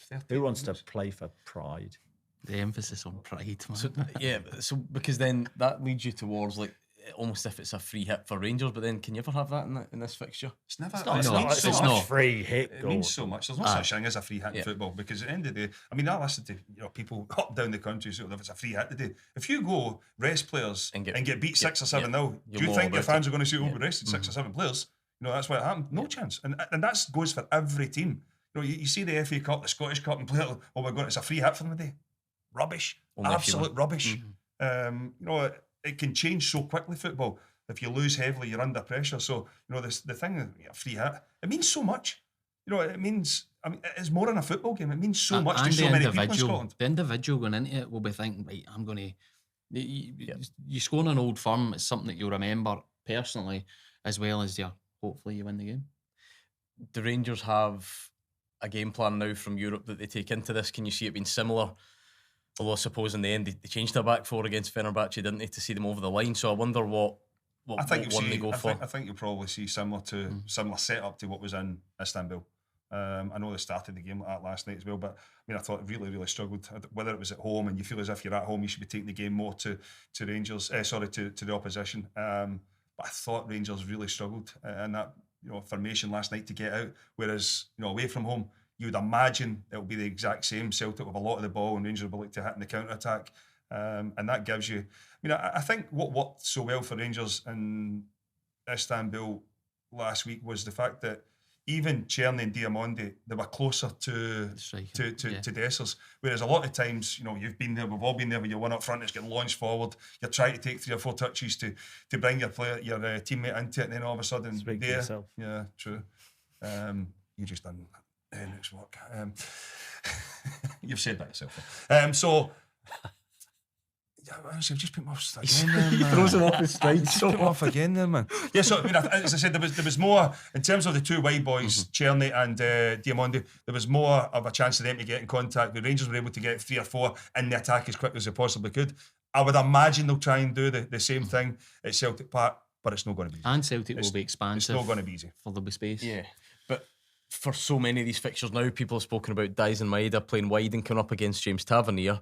13 Who wants to points. play for pride? The emphasis on pride, man. So so because then that leads you towards like almost if it's a free hit for Rangers, but then can you ever have that in this fixture? It's never. not- it no, means it's so not. much. Free hit. It means so much. There's no such thing as a free hit in football because at the end of the day, I mean, I listen to people up down the country. So if it's a free hit today, if you go rest players and get beat 6 or 7-0, do You're you all think your about fans it. are going to say, "Oh, we rested 6 or 7 players"? That's what happened. No chance. And that goes for every team. You see the FA Cup, the Scottish Cup, and play. Oh my God, it's a free hit for them today. Rubbish. Only if you Absolute win. rubbish. It can change so quickly. Football. If you lose heavily, you're under pressure. So the thing, free hit, it means so much. It means. I mean, it's more than a football game. It means so much to And so the many people in individual- Scotland. The individual going into it will be thinking, right, I'm going to. You score on an old firm. It's something that you'll remember personally, as well as hopefully you win the game. Do Rangers have a game plan now from Europe that they take into this? Can you see it being similar? Although I suppose in the end they changed their back four against Fenerbahce, didn't they, to see them over the line? So I wonder what I think one they go for. I think you'll probably see similar setup to what was in Istanbul. I know they started the game like that last night as well, but I mean, I thought it really, really struggled. Whether it was at home and you feel as if you're at home, you should be taking the game more to Rangers. To the opposition. But I thought Rangers really struggled in that formation last night to get out. Whereas away from home, you would imagine it will be the exact same. Celtic with a lot of the ball, and Rangers will look to hit in the counter attack, and that gives you. I mean, I think what worked so well for Rangers in Istanbul last week was the fact that even Czerny and Diamondi, they were closer to Dessers. Whereas a lot of times, you've been there, we've all been there, when you're one up front, it's getting launched forward. You're trying to take 3 or 4 touches to bring your teammate into it, and then all of a sudden, Speak for yourself. Yeah, true. You just done Henrik's work. You've said that yourself. I've just put me off again. He throws him off his stride. Put me off again, there, man. Yeah, so I mean, as I said, there was more in terms of the two wide boys, Czerny and Diamondi. There was more of a chance of them to get in contact. The Rangers were able to get 3 or 4 in the attack as quick as they possibly could. I would imagine they'll try and do the same thing at Celtic Park, but it's not going to be easy. And Celtic will be expansive. It's not going to be easy. For there'll be space. Yeah, but for so many of these fixtures now, people have spoken about Dice and Maeda playing wide and coming up against James Tavernier.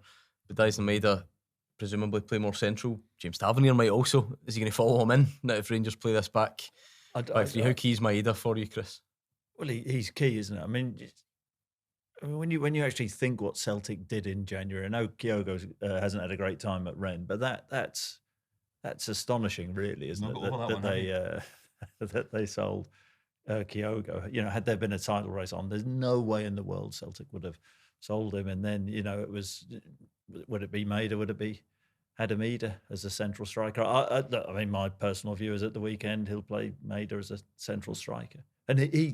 But Dice and Maeda presumably play more central. James Tavernier might also. Is he going to follow him in now if Rangers play this back three? How key is Maeda for you, Chris? Well, he's key, isn't it? I mean, when you actually think what Celtic did in January, I know Kyogo hasn't had a great time at Rennes, but that's astonishing, really, isn't it? That they sold Kyogo. Had there been a title race on, there's no way in the world Celtic would have sold him. And then it was, would it be Maeda? Would it be Maeda as a central striker? I mean, my personal view is at the weekend he'll play Maeda as a central striker, and he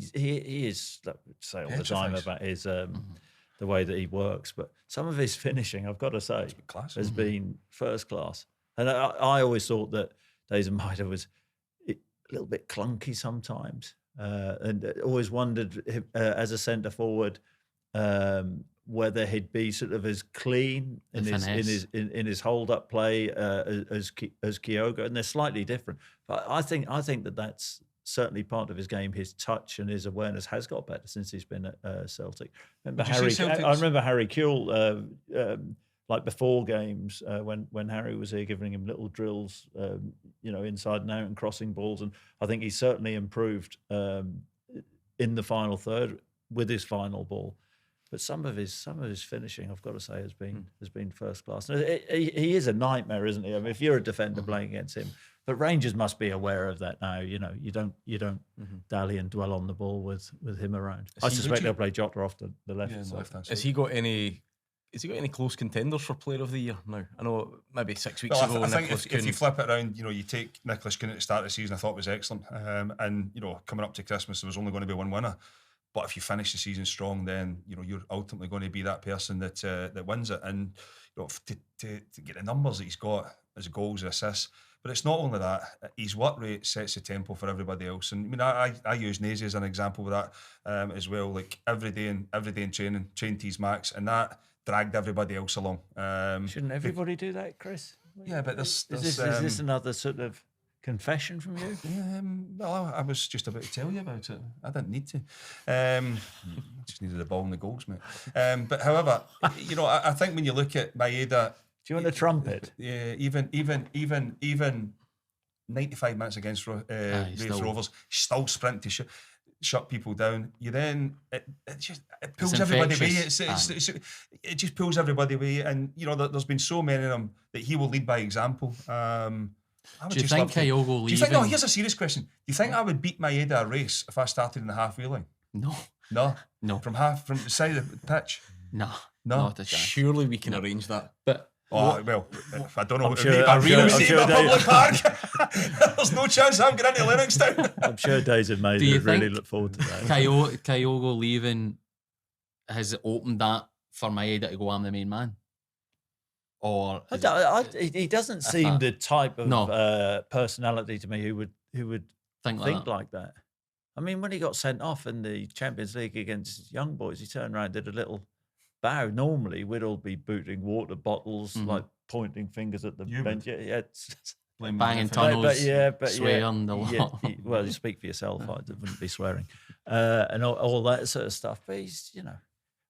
is, like, say all the time about his the way that he works, but some of his finishing, I've got to say, has been first class. And I always thought that Maeda was little bit clunky sometimes, and always wondered as a centre forward whether he'd be sort of as clean in his hold up play as Kyogo, and they're slightly different. But I think that's certainly part of his game. His touch and his awareness has got better since he's been at Celtic. I remember Harry Kewell, like before games, when Harry was here, giving him little drills, inside and out and crossing balls, and I think he's certainly improved in the final third with his final ball. But some of his finishing, I've got to say, has been first class. He is a nightmare, isn't he? I mean, if you're a defender playing against him, but Rangers must be aware of that now. You don't dally and dwell on the ball with him around. I suspect they'll play Jota off the left. Yeah, left hand side. Has he got any close contenders for Player of the Year now? I know maybe 6 weeks ago. I think if you flip it around, you take Nicholas Kuhn at the start of the season, I thought was excellent. And coming up to Christmas, there was only going to be one winner. But if you finish the season strong, then you're ultimately going to be that person that wins it. And to get the numbers that he's got as goals and assists, but it's not only that. His work rate sets the tempo for everybody else. And I mean, I use Naismith as an example of that as well. Like every day in training, trained to his max, and that dragged everybody else along. Shouldn't everybody do that, Chris? Yeah, but is this another sort of confession from you? Well, I was just about to tell you about it. I didn't need to. Just needed the ball and the goals, mate. But however, I think when you look at Maeda, do you want a trumpet? Yeah, even 95 minutes against Rangers Rovers, still sprint to shut people down. You then it pulls everybody away. It just pulls everybody away, and there's been so many of them that he will lead by example. Do you think Kyogo leaving? No, here's a serious question. Do you think I would beat Maeda a race if I started in the halfway line? No. From the side of the pitch? No. Surely we can arrange that. But if I don't know, Dave, public park. There's no chance I'm getting into Lennoxtown. I'm sure Days and Maeda would really look forward to that. Kyogo leaving has opened that for Maeda to go, I'm the main man? Or he doesn't seem the type of personality to me who would think like that. I mean, when he got sent off in the Champions League against Young Boys, he turned around and did a little bow. Normally, we'd all be booting water bottles, like pointing fingers at the bench. Banging tunnels, swearing a lot. Well, you speak for yourself. I wouldn't be swearing, and all that sort of stuff. But he's,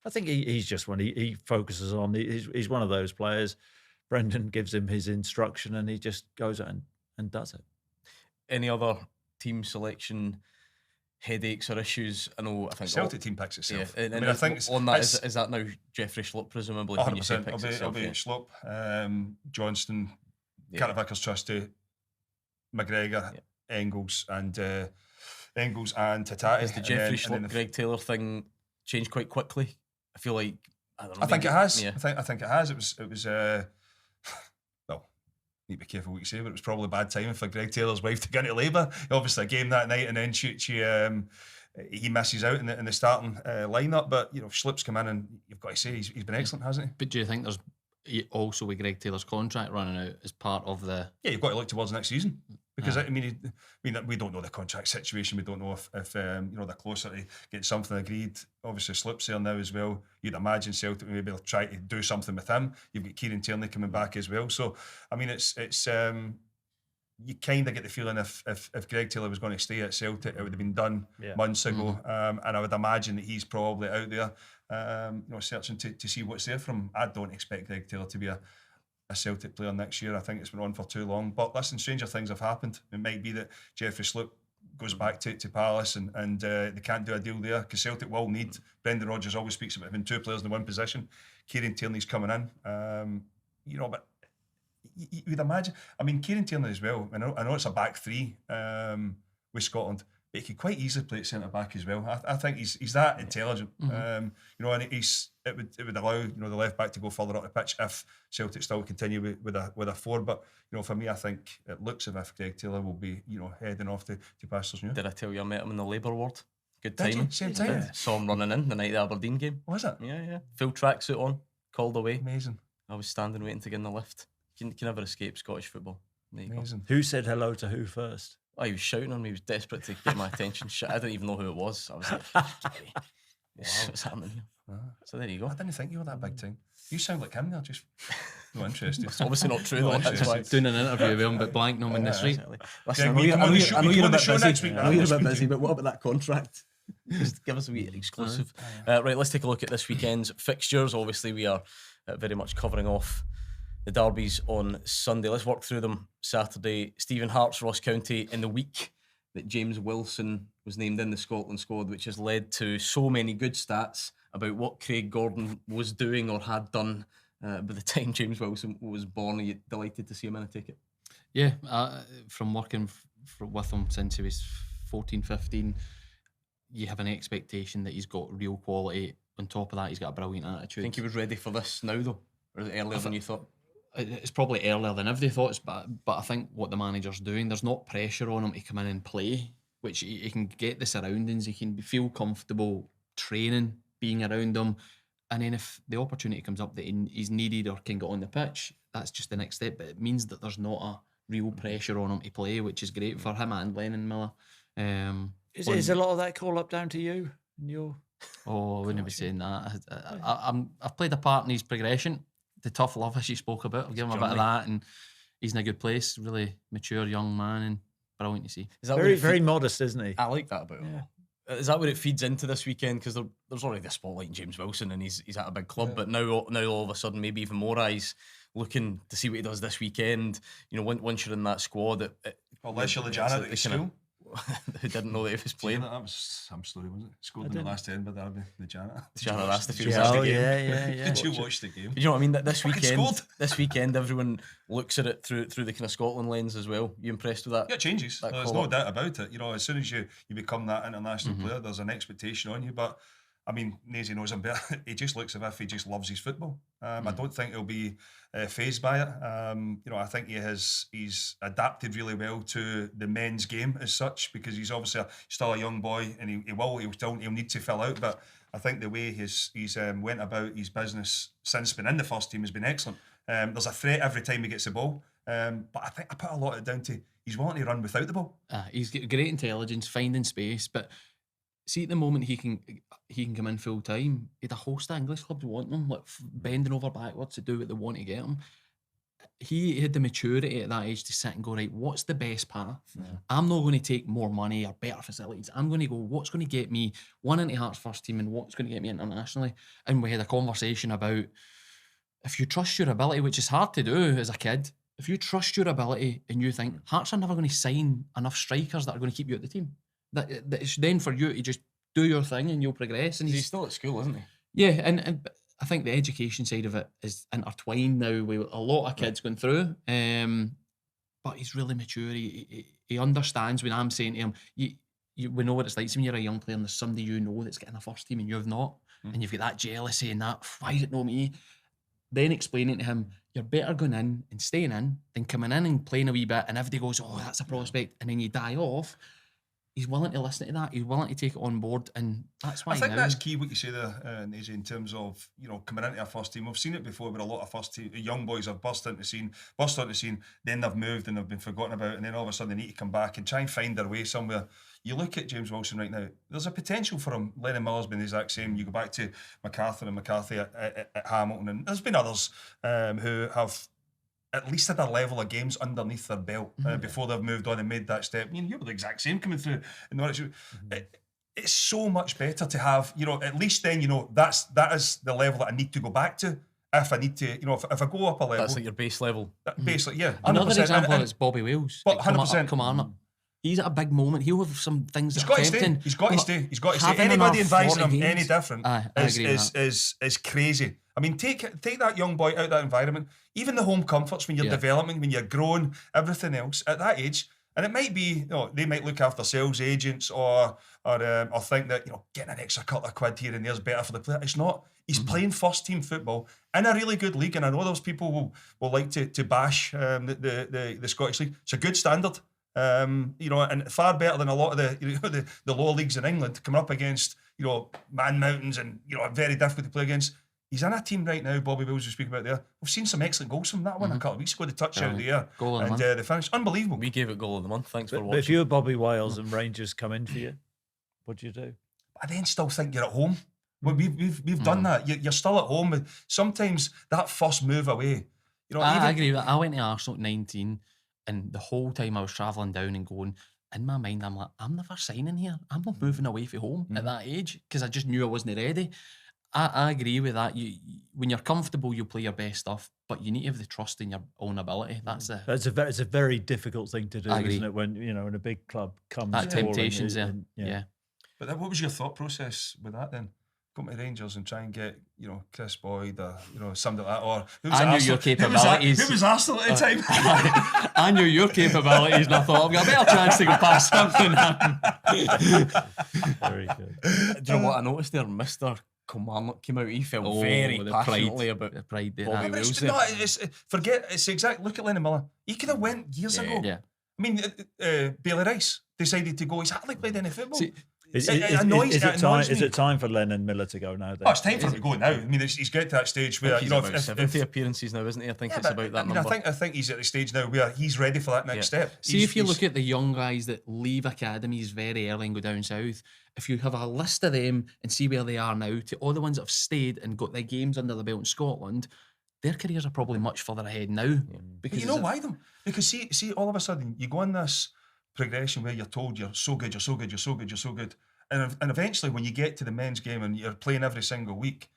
I think he's just one. He focuses on. He's one of those players. Brendan gives him his instruction, and he just goes out and does it. Any other team selection headaches or issues? I think Celtic team picks itself. Yeah, and I think on that is that now Jeffrey Schlupp, presumably. 100%. When you say picks it'll be Schlupp, Johnston, Vickers Trusty, McGregor, Engels, and Tatati. Is the Jeffrey Schlupp Greg Taylor thing changed quite quickly? I feel like I think it has. Yeah. I think it has. It was. Well, need to be careful what you say, but it was probably bad timing for Greg Taylor's wife to go into labour. Obviously, a game that night, and then he misses out in the starting lineup. But Schlupp's come in, and you've got to say he's been excellent, hasn't he? But do you think there's also with Greg Taylor's contract running out as part of the? Yeah, you've got to look towards next season. Because I mean, we don't know the contract situation. We don't know if they're closer to getting something agreed. Obviously, Schlupp's there now as well. You'd imagine Celtic maybe will try to do something with him. You've got Kieran Tierney coming back as well. So I mean, it's you kind of get the feeling if Greg Taylor was going to stay at Celtic, it would have been done months ago. And I would imagine that he's probably out there, searching to see what's there from him. I don't expect Greg Taylor to be a Celtic player next year. I think it's been on for too long. But listen, stranger things have happened. It might be that Jeffrey Schlupp goes back to Palace and they can't do a deal there because Celtic will need. Brendan Rodgers always speaks about having two players in one position. Kieran Tierney's coming in. But you'd imagine. I mean, Kieran Tierney as well. I know it's a back three with Scotland, but he could quite easily play at centre back as well. I think he's that intelligent. And it would allow the left back to go further up the pitch if Celtic still continue with a forward. But for me, I think it looks as if Greg Taylor will be heading off to Pastors New. Did I tell you I met him in the Labour ward? Good timing. Same time. Yeah. Saw him running in the night of the Aberdeen game. Was it? Yeah. Full tracksuit on, called away. Amazing. I was standing waiting to get in the lift. You can never escape Scottish football. Amazing. Who said hello to who first? Oh, he was shouting on me. He was desperate to get my attention. Shit, I didn't even know who it was. I was like, what's happening here? So there you go. I didn't think you were that big time. You sound like him there, just not interested. It's obviously not true though. That's why. Doing an interview with him, but blank him in the street. Listen, Yeah, I know we you're come on the a show- we come on the bit show next busy. week, I know you're a man. bit busy, but what about that contract? Just give us a wee exclusive. Right, let's take a look at this weekend's fixtures. Obviously, we are very much covering off the derbies on Sunday. Let's work through them. Saturday, Stephen Hart's Ross County in the week that James Wilson was named in the Scotland squad, which has led to so many good stats about what Craig Gordon was doing or had done by the time James Wilson was born. Are you delighted to see him in a ticket? Yeah, from working with him since he was 14, 15, you have an expectation that he's got real quality. On top of that, he's got a brilliant attitude. I think he was ready for this now, though? Or is it earlier than you thought? It's probably earlier than everybody thought, but I think what the manager's doing, there's not pressure on him to come in and play, which he can get the surroundings, he can feel comfortable training, being around them, and then if the opportunity comes up that he's needed or can get on the pitch, that's just the next step. But it means that there's not a real pressure on him to play, which is great for him and Lennon Miller. Is a lot of that call up down to you and your? Oh, I wouldn't be saying that. I've played a part in his progression. The tough love as you spoke about, I'll give him a bit of that, and he's in a good place. Really mature young man and brilliant to see. Is that Very modest, isn't he? I like that about him. Is that where it feeds into this weekend? Because there's already the spotlight in James Wilson, and he's at a big club. But now all of a sudden, maybe even more eyes looking to see what he does this weekend. You know, once you're in that squad, Unless you're the janitor at school. Who didn't know that he was playing. That was some story, wasn't it? Scored in the last end, but that'd be the janitor. The janitor asked if he was Oh, yeah. Did you watch the game? You know what I mean? This Fucking weekend, scored. this weekend, everyone looks at it through the kind of Scotland lens as well. You impressed with that? Yeah, it changes. That There's call no up. doubt about it. You know, as soon as you become that international player, there's an expectation on you. But I mean, Naisy knows him better. He just looks as if he just loves his football. I don't think he'll be fazed by it. You know, I think he's adapted really well to the men's game as such, because he's obviously still a young boy, and he'll need to fill out. But I think the way he's went about his business since being in the first team has been excellent. There's a threat every time he gets the ball. But I think I put a lot of it down to he's wanting to run without the ball. He's got great intelligence, finding space, but see, at the moment he can come in full time. He had a host of English clubs wanting him, like bending over backwards to do what they want to get him. He had the maturity at that age to sit and go, right, what's the best path? I'm not going to take more money or better facilities. I'm going to go, what's going to get me into Hearts first team and what's going to get me internationally? And we had a conversation about, if you trust your ability, which is hard to do as a kid, if you trust your ability and you think Hearts are never going to sign enough strikers that are going to keep you at the team, that it's then for you to just do your thing and you'll progress. And He's still at school, isn't he? Yeah, and I think the education side of it is intertwined now with a lot of kids going through. But he's really mature. He understands when I'm saying to him, we know what it's like. So when you're a young player and there's somebody you know that's getting a first team and you've not, and you've got that jealousy and that, why is it not me? Then explaining to him, you're better going in and staying in than coming in and playing a wee bit and everybody goes, oh, that's a prospect, and then you die off. He's willing to listen to that. He's willing to take it on board, and that's why. I think that's key. What you say there, Naisy, in terms of coming into a first team. We've seen it before, where a lot of first team young boys have burst onto the scene, then they've moved and they've been forgotten about, and then all of a sudden they need to come back and try and find their way somewhere. You look at James Wilson right now. There's a potential for him. Lennon Miller's been the exact same. You go back to MacArthur and McCarthy at Hamilton, and there's been others who have at least had a level of games underneath their belt before they've moved on and made that step. I mean, you were the exact same coming through in Norwich. It's so much better to have, at least then, that is the level that I need to go back to. If I need to, if I go up a level. That's like your base level. Basically, yeah. 100%. Another example is Bobby Wales. But 100%. Kilmarnock. He's at a big moment. He'll have some things He's that got are to stay. tempting. He's got to stay. He's got to stay. Having Anybody enough advising 40 him any games. different I agree with is crazy. I mean, take that young boy out of that environment. Even the home comforts when you're developing, when you're growing, everything else at that age. And it might be, they might look after sales agents or think that getting an extra couple of quid here and there is better for the player. It's not. He's playing first team football in a really good league, and I know those people will like to bash the Scottish League. It's a good standard. And far better than a lot of the lower leagues in England, coming up against Man Mountains and very difficult to play against. he's in a team right now, Bobby Wills we speak about there. We've seen some excellent goals from that one a couple of weeks ago, the touch out there. Goal of the and month. the finish. Unbelievable. We gave it goal of the month. Thanks for But watching. if you were Bobby Wales and Rangers come in for you, what do you do? I then still think you're at home. Well, we've done that. You're still at home. Sometimes that first move away. You know, I agree with that. I went to Arsenal at 19, and the whole time I was travelling down and going, in my mind, I'm like, I'm never signing here. I'm not moving away from home at that age because I just knew I wasn't ready. I agree with that. When you're comfortable, you'll play your best stuff, but you need to have the trust in your own ability. That's it. It's a very difficult thing to do, I agree. isn't it? When when a big club comes, That touring temptation's there. and- Yeah. But what was your thought process with that then? Go to Rangers and try and get, Kris Boyd or, somebody like that. Or who was I at knew Arsenal? your capabilities. Who was Arsenal at the time? I knew your capabilities, and I thought I've got a better chance to go past something. Very good. Do you know what I noticed there? Mr. Kilmarnock came out. He felt very the passionately pride, about the pride there. Bobby But Wills it's, there. no, it's exact. Look at Lennon Miller. He could have went years ago. Yeah. I mean, Bailey Rice decided to go. He's hardly played any football. See, Is It it annoys me. time for Lennon Miller to go now? Then? Oh, it's time for him to go now. I mean, he's got to that stage I where think he's about 70 appearances now, isn't he? I think it's about that number. I think he's at the stage now where he's ready for that next step. See, if you look at the young guys that leave academies very early and go down south, if you have a list of them and see where they are now, to all the ones that have stayed and got their games under the belt in Scotland, their careers are probably much further ahead now. But you know why them? Because see, all of a sudden you go on this progression where you're told you're so good, you're so good, you're so good, you're so good, and eventually when you get to the men's game and you're playing every single week,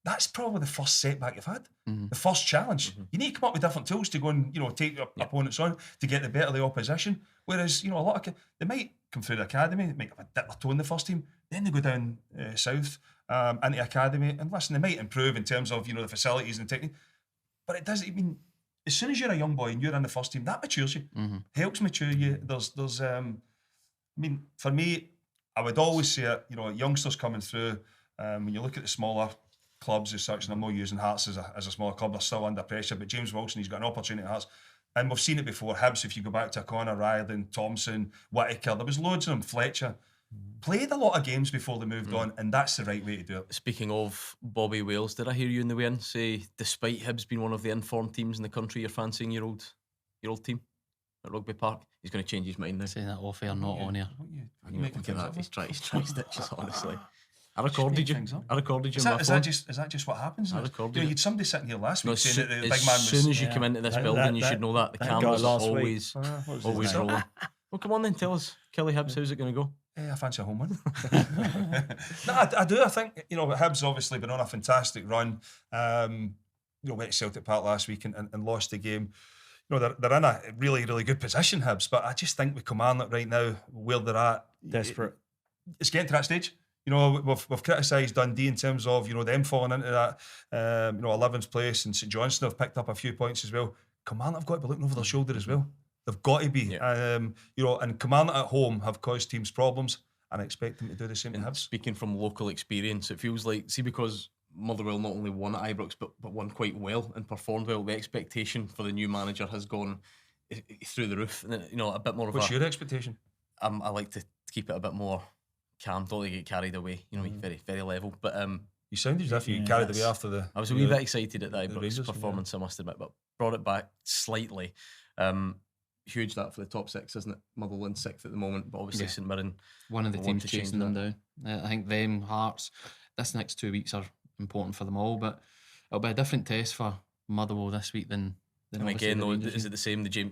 that's probably the first setback you've had, the first challenge. You need to come up with different tools to go and take your opponents on to get the better of the opposition. Whereas a lot of they might come through the academy, they might have a dip their toe in the first team, then they go down south into academy, and listen, they might improve in terms of the facilities and technique, but it doesn't. I mean, as soon as you're a young boy and you're in the first team, that matures you, helps mature you. There's I mean, for me, I would always say it, youngsters coming through, when you look at the smaller clubs as such, and I'm not using Hearts as a smaller club, they're still under pressure, but James Wilson, he's got an opportunity at Hearts. And we've seen it before. Hibs, if you go back to O'Connor, Riordan, Thompson, Whittaker, there was loads of them, Fletcher. Played a lot of games before they moved on, and that's the right way to do it. Speaking of Bobby Wales, did I hear you in the way in say, despite Hibs being one of the informed teams in the country, you're fancying your old team at Rugby Park? He's going to change his mind now. Saying that off air, not on air. Look at that. He's trying stitches, honestly. I recorded you. I recorded you. Is that just what happens? I recorded you. You had somebody sitting here last week saying that the big man as soon as you come into this building, you that- should know that the that cameras guy are last week. always What was his always name? rolling. Well, come on then, tell us, Kelly Hibs, how's it going to go? I fancy a home win. No, I do. I think Hibs obviously been on a fantastic run. Went to Celtic Park last week and lost the game. They're in a really, really good position, Hibs. But I just think with Kilmarnock right now, where they're at, Desperate. It's getting to that stage. We've criticised Dundee in terms of them falling into that 11th place, and St Johnstone have picked up a few points as well. Kilmarnock have got to be looking over their shoulder as well. They've got to be. And Kilmarnock at home have caused teams problems, and I expect them to do the same to Hibs. Speaking from local experience, it feels like, because Motherwell not only won at Ibrox but won quite well and performed well, the expectation for the new manager has gone through the roof. And a bit more of What's your expectation? I like to keep it a bit more calm, don't let it get carried away. Very, very level. But You sounded as if you carried away after the. I was a wee bit excited at the Ibrox Rangers, performance, I must admit, but brought it back slightly. Huge that for the top six, isn't it? Motherwell 6th at the moment, but obviously St Mirren. One of the will want teams to change chasing them that. down. I think them, Hearts, this next 2 weeks are important for them all, but it'll be a different test for Motherwell this week than And obviously again, the though, Rangers is game. it the same? The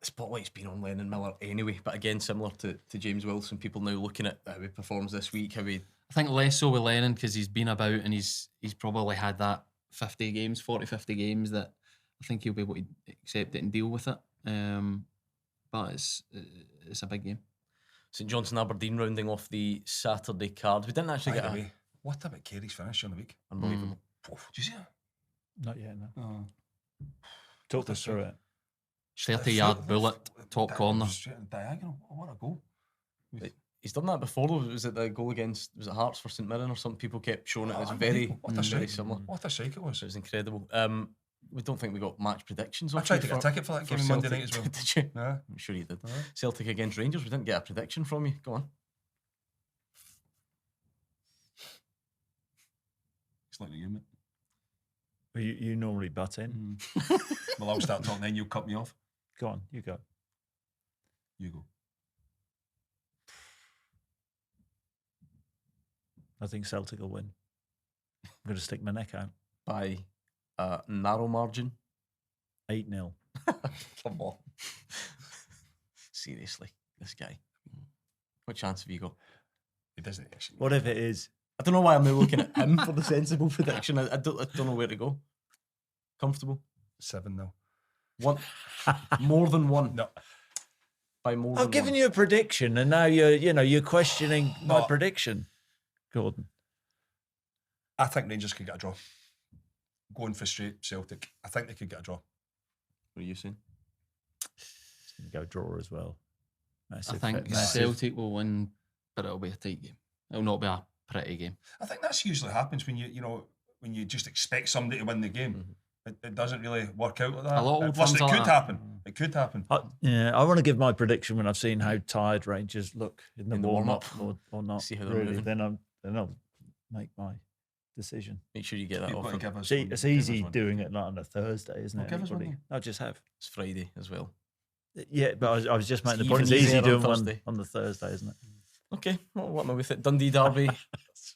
spotlight's been on Lennon Miller anyway, but again, similar to James Wilson, people now looking at how he performs this week, how he. I think less so with Lennon because he's been about and he's probably had that 50 games that I think he'll be able to accept it and deal with it. But it's a big game. St Johnstone Aberdeen rounding off the Saturday card. We didn't actually By get the a way, what about Kerry's finish on the week? unbelievable. Did you see it? Not yet, no. Talk us through it. 30-yard bullet, top corner. Straight in diagonal. Oh, what a goal. He's done that before though. Was it the goal against Hearts for St Mirren or something? People kept showing it as very, What a very strike. similar. What a strike it was. It was incredible. We don't think we got match predictions. I off tried you to get a ticket for that game on Celtic. Monday night as well. Did you? Yeah. I'm sure you did. Celtic against Rangers. We didn't get a prediction from you. Go on. It's like you, mate. You normally butt in. Well, I'll start talking, then you'll cut me off. Go on, you go. You go. I think Celtic will win. I'm going to stick my neck out. By a narrow margin. 8-0. Come on. Seriously, this guy. What chance have you got? He doesn't actually. What if it is? I don't know why I'm now looking at him for the sensible prediction. I don't know where to go. Comfortable? 7-0. One. More than one. No. By more than I've given one. you a prediction, and now you're questioning my No. prediction, Gordon. I think Rangers could get a draw. Going for straight Celtic. I think they could get a draw. What are you saying? Go draw as well. I think Celtic will win, but it'll be a tight game. It'll not be a pretty game. I think that's usually happens when when you just expect somebody to win the game. It doesn't really work out like that. A lot of old Plus, it firms could like that. happen. It could happen. I want to give my prediction when I've seen how tired Rangers look in the warm-up or not. See how they're really, moving. then I'll make my decision. Make sure you get that You've got to off. give us See, one. it's Give us easy one. doing it not on a Thursday, isn't Well, it? give us one Anybody? I'll just have. It's Friday as well. Yeah, but I was just making the Even point. It's easy easier on doing one Thursday. on the Thursday, isn't it? Okay, well, what am I with it? Dundee Derby,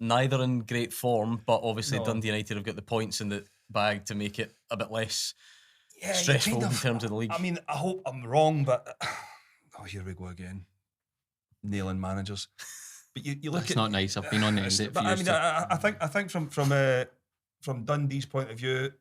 neither in great form, but obviously No. Dundee United have got the points in the bag to make it a bit less Yeah, you stressful kind in terms of the league. I mean, I hope I'm wrong, but here we go again, nailing managers. But you look It's at not nice. I've been on the end of it for But I years. mean, too. I think from Dundee's point of view,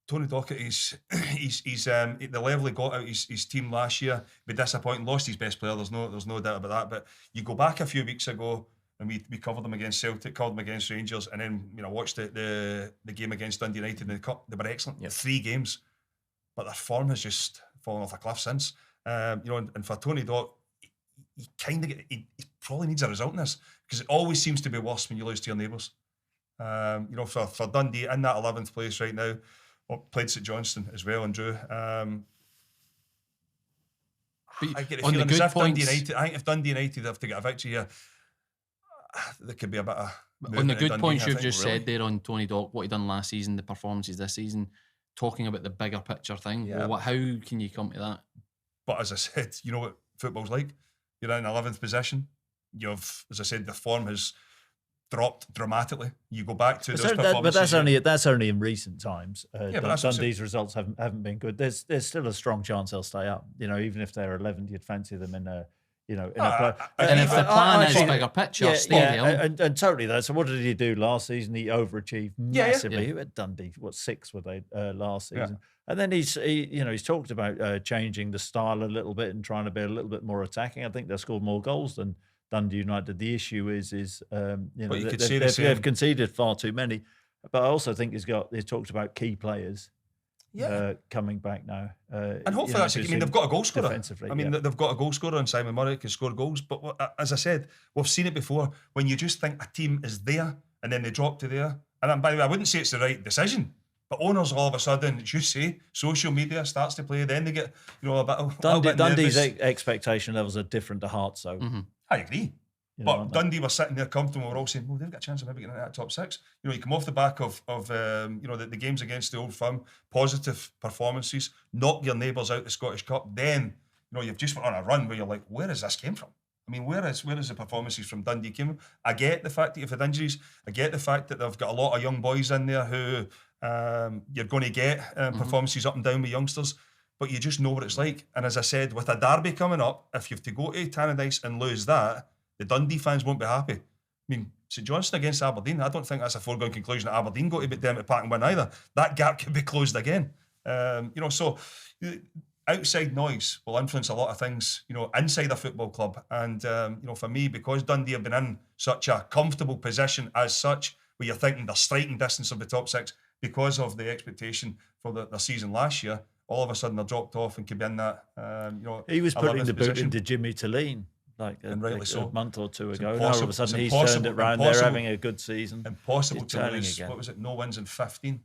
Tony Docherty's he's the level he got out his team last year, be disappointing. Lost his best player. There's no doubt about that. But you go back a few weeks ago, and we covered them against Celtic, covered them against Rangers, and then watched the game against Dundee United in the cup. They were excellent. Yep. 3 games, but their form has just fallen off a cliff since. And for Tony Dock, he kind of he probably needs a result in this, because it always seems to be worse when you lose to your neighbours. For Dundee in that 11th place right now. Played St Johnstone as well and drew. I get a on the feeling good as if Dundee points- United, I think if Dundee United have to get a victory here, there could be a bit of On the movement at good Dundee, points I you've think. just said there on Tony Dock, what he done last season, the performances this season, talking about the bigger picture thing. Yeah. Well, how can you come to that? But as I said, you know what football's like. You're in 11th position. You've, as I said, the form has dropped dramatically. You go back to those performances. But that's only in recent times. But that's what I'm Dundee's results haven't been good. There's still a strong chance they'll stay up. Even if they're 11th, you'd fancy them in a And if the plan is bigger picture, stay there. and totally that. So what did he do last season? He overachieved Yeah. massively. Yeah. Who had Dundee? What 6 were they last Yeah. season? And then he's talked about changing the style a little bit and trying to be a little bit more attacking. I think they scored more goals than Dundee United. The issue is you could say the same. they've conceded far too many. But I also think he's talked about key players coming back now. And hopefully that's. I mean, they've got a goal scorer. Defensively, I mean, yeah. they've got a goal scorer in Simon Murray, can score goals. But as I said, we've seen it before. When you just think a team is there and then they drop to there. And by the way, I wouldn't say it's the right decision. But owners all of a sudden, as you say, social media starts to play. Then they get a bit Dundee's nervous. expectation levels are different to Hearts, so I agree. know, But aren't they? Dundee were sitting there comfortable. We're all saying, well, they've got a chance of maybe getting into that top 6. You come off the back of the games against the Old Firm, positive performances, knock your neighbours out the Scottish Cup. Then, you've just went on a run where you're like, where has this came from? I mean, where is the performances from Dundee came from? I get the fact that you've had injuries. I get the fact that they've got a lot of young boys in there who you're going to get performances up and down with youngsters. But you just know what it's like. And as I said, with a derby coming up, if you have to go to Tannadice and lose that, the Dundee fans won't be happy. I mean, St Johnstone against Aberdeen, I don't think that's a foregone conclusion that Aberdeen go to beat them at Park and win either. That gap could be closed again. So outside noise will influence a lot of things, inside a football club. And, for me, because Dundee have been in such a comfortable position as such, where you're thinking they're striking distance of the top 6 because of the expectation for the season last year, all of a sudden they're dropped off and could be in that, he was putting 11th the boot position. into Jimmy Talleen And rightly so. a month or two It's ago. Now all of a impossible- sudden it's he's turned it impossible- around. They're impossible- having a good season. Impossible It's to turning lose. again. What was it? No wins in 15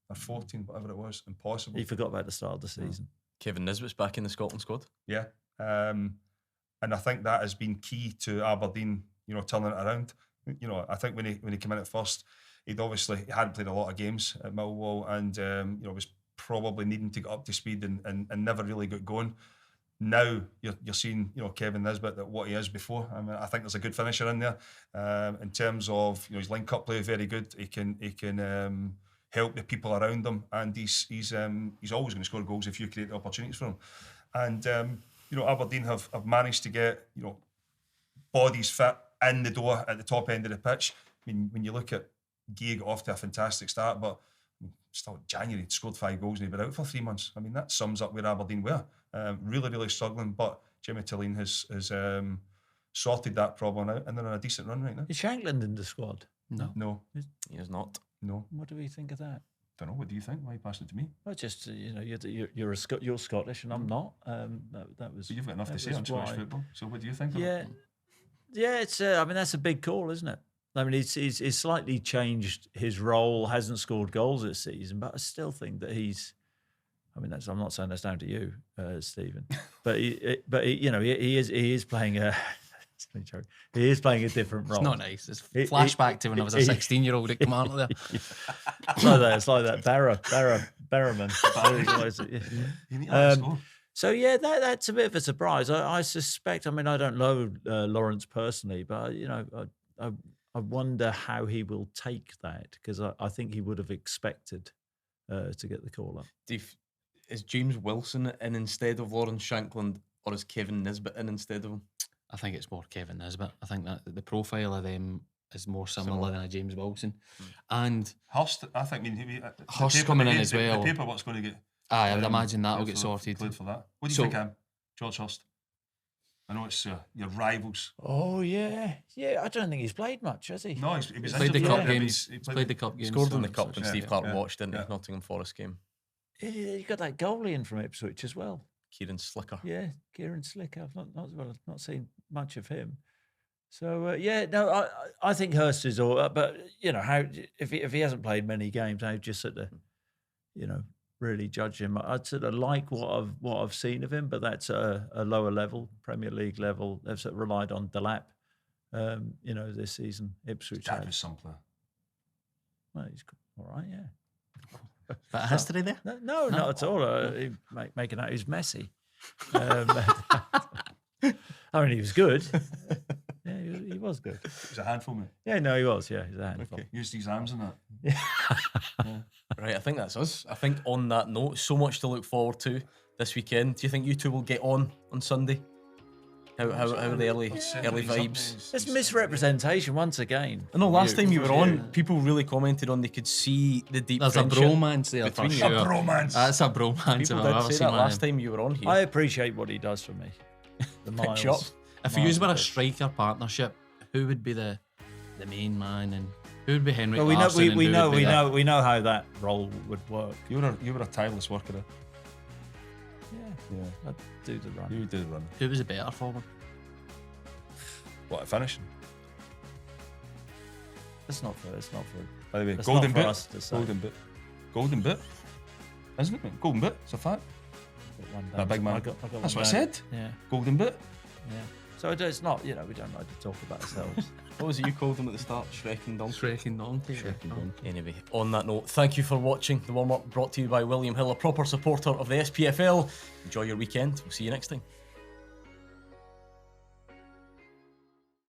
or 14, whatever it was. Impossible. He forgot about the start of the season. Kevin Nisbet's back in the Scotland squad. Yeah. And I think that has been key to Aberdeen, turning it around. I think when he came in at first, he hadn't played a lot of games at Millwall, and was probably needing to get up to speed and never really got going. Now you're seeing Kevin Nisbet, that what he is before. I mean, I think there's a good finisher in there. In terms of his link-up play, very good. He can help the people around him, and he's always going to score goals if you create the opportunities for him. And Aberdeen have managed to get bodies fit in the door at the top end of the pitch. I mean, when you look at Guy, got off to a fantastic start, but still January scored 5 goals and he'd been out for 3 months. I mean, that sums up where Aberdeen were. Really, really struggling, but Jimmy Tillene has sorted that problem out, and they're on a decent run right now. Is Shankland in the squad? No, He is not. no. What do we think of that? Don't know. What do you think? Why are you passing it to me? Well, just you're Scottish and I'm not. That was. But you've got enough to say on Scottish football. So what do you think? Yeah, it's. I mean, that's a big call, isn't it? I mean, he's slightly changed his role. Hasn't scored goals this season, but I still think that he's. I mean, I'm not saying that's down to you, Stephen, but he is playing a. He is playing a different role. It's not nice. It's flashback to when I was a 16-year-old at Commander there. It's like that. Berriman. So yeah, that's a bit of a surprise. I suspect. I mean, I don't know Lawrence personally, but I wonder how he will take that, because I think he would have expected to get the call up. Is James Wilson in instead of Lawrence Shankland, or is Kevin Nisbet in instead of him? I think it's more Kevin Nisbet. I think that the profile of them is more similar than a James Wilson. And Hurst, I think, Hurst coming in as well. The paperwork's going to get. I would imagine that'll get sorted. Played for that. What do you think, George Hurst? I know it's your rivals. Oh yeah. I don't think he's played much, has he? No, he was played the cup games. He played the cup games. Scored in the cup when Yeah, Steve Clark yeah, watched in yeah. Nottingham Forest game. He got that goalie in from Ipswich as well. Kieran Slicker. Yeah, Kieran Slicker. I've not seen much of him. So I think Hurst is all. But how if he hasn't played many games, how just sort of really judge him. I'd sort of like what I've seen of him, but that's a lower level, Premier League level. They've sort of relied on Delap, this season. Ipswich. That was some player. Well, he's all right, yeah. But a history there? No, not at all. Making out he's messy. I mean, he was good. Yeah, he was good. He was a handful, mate. Yeah, no, he was. Yeah, he's a handful. Okay. Used his arms in that. Yeah. Right, I think that's us. I think on that note, so much to look forward to this weekend. Do you think you two will get on Sunday? How are the early vibes? It's misrepresentation once again. I know last time you were on, people really commented on they could see the deep There's a friendship bromance there for between you. sure. A bromance. That's a bromance. People if I've did ever say seen that one. last time you were on here. I appreciate what he does for me. The Pitch up. miles. If you were a striker partnership, who would be the main man, and who would be Henry? Well, we know how that role would work. You were a tireless worker. Yeah, I'd do the run. You did run. Who was a better forward? What, finishing? It's not for. By the way, That's golden not for boot. us to say. Golden boot. Isn't it? Mate? Golden boot. It's a fact. That big man. I got That's one what I down. said. Yeah. Golden boot. Yeah. So it's not. We don't like to talk about ourselves. What was it you called him at the start? Shrieking Donkey. Shrieking Donkey. Anyway, on that note, thank you for watching the warm-up brought to you by William Hill, a proper supporter of the SPFL. Enjoy your weekend. We'll see you next time.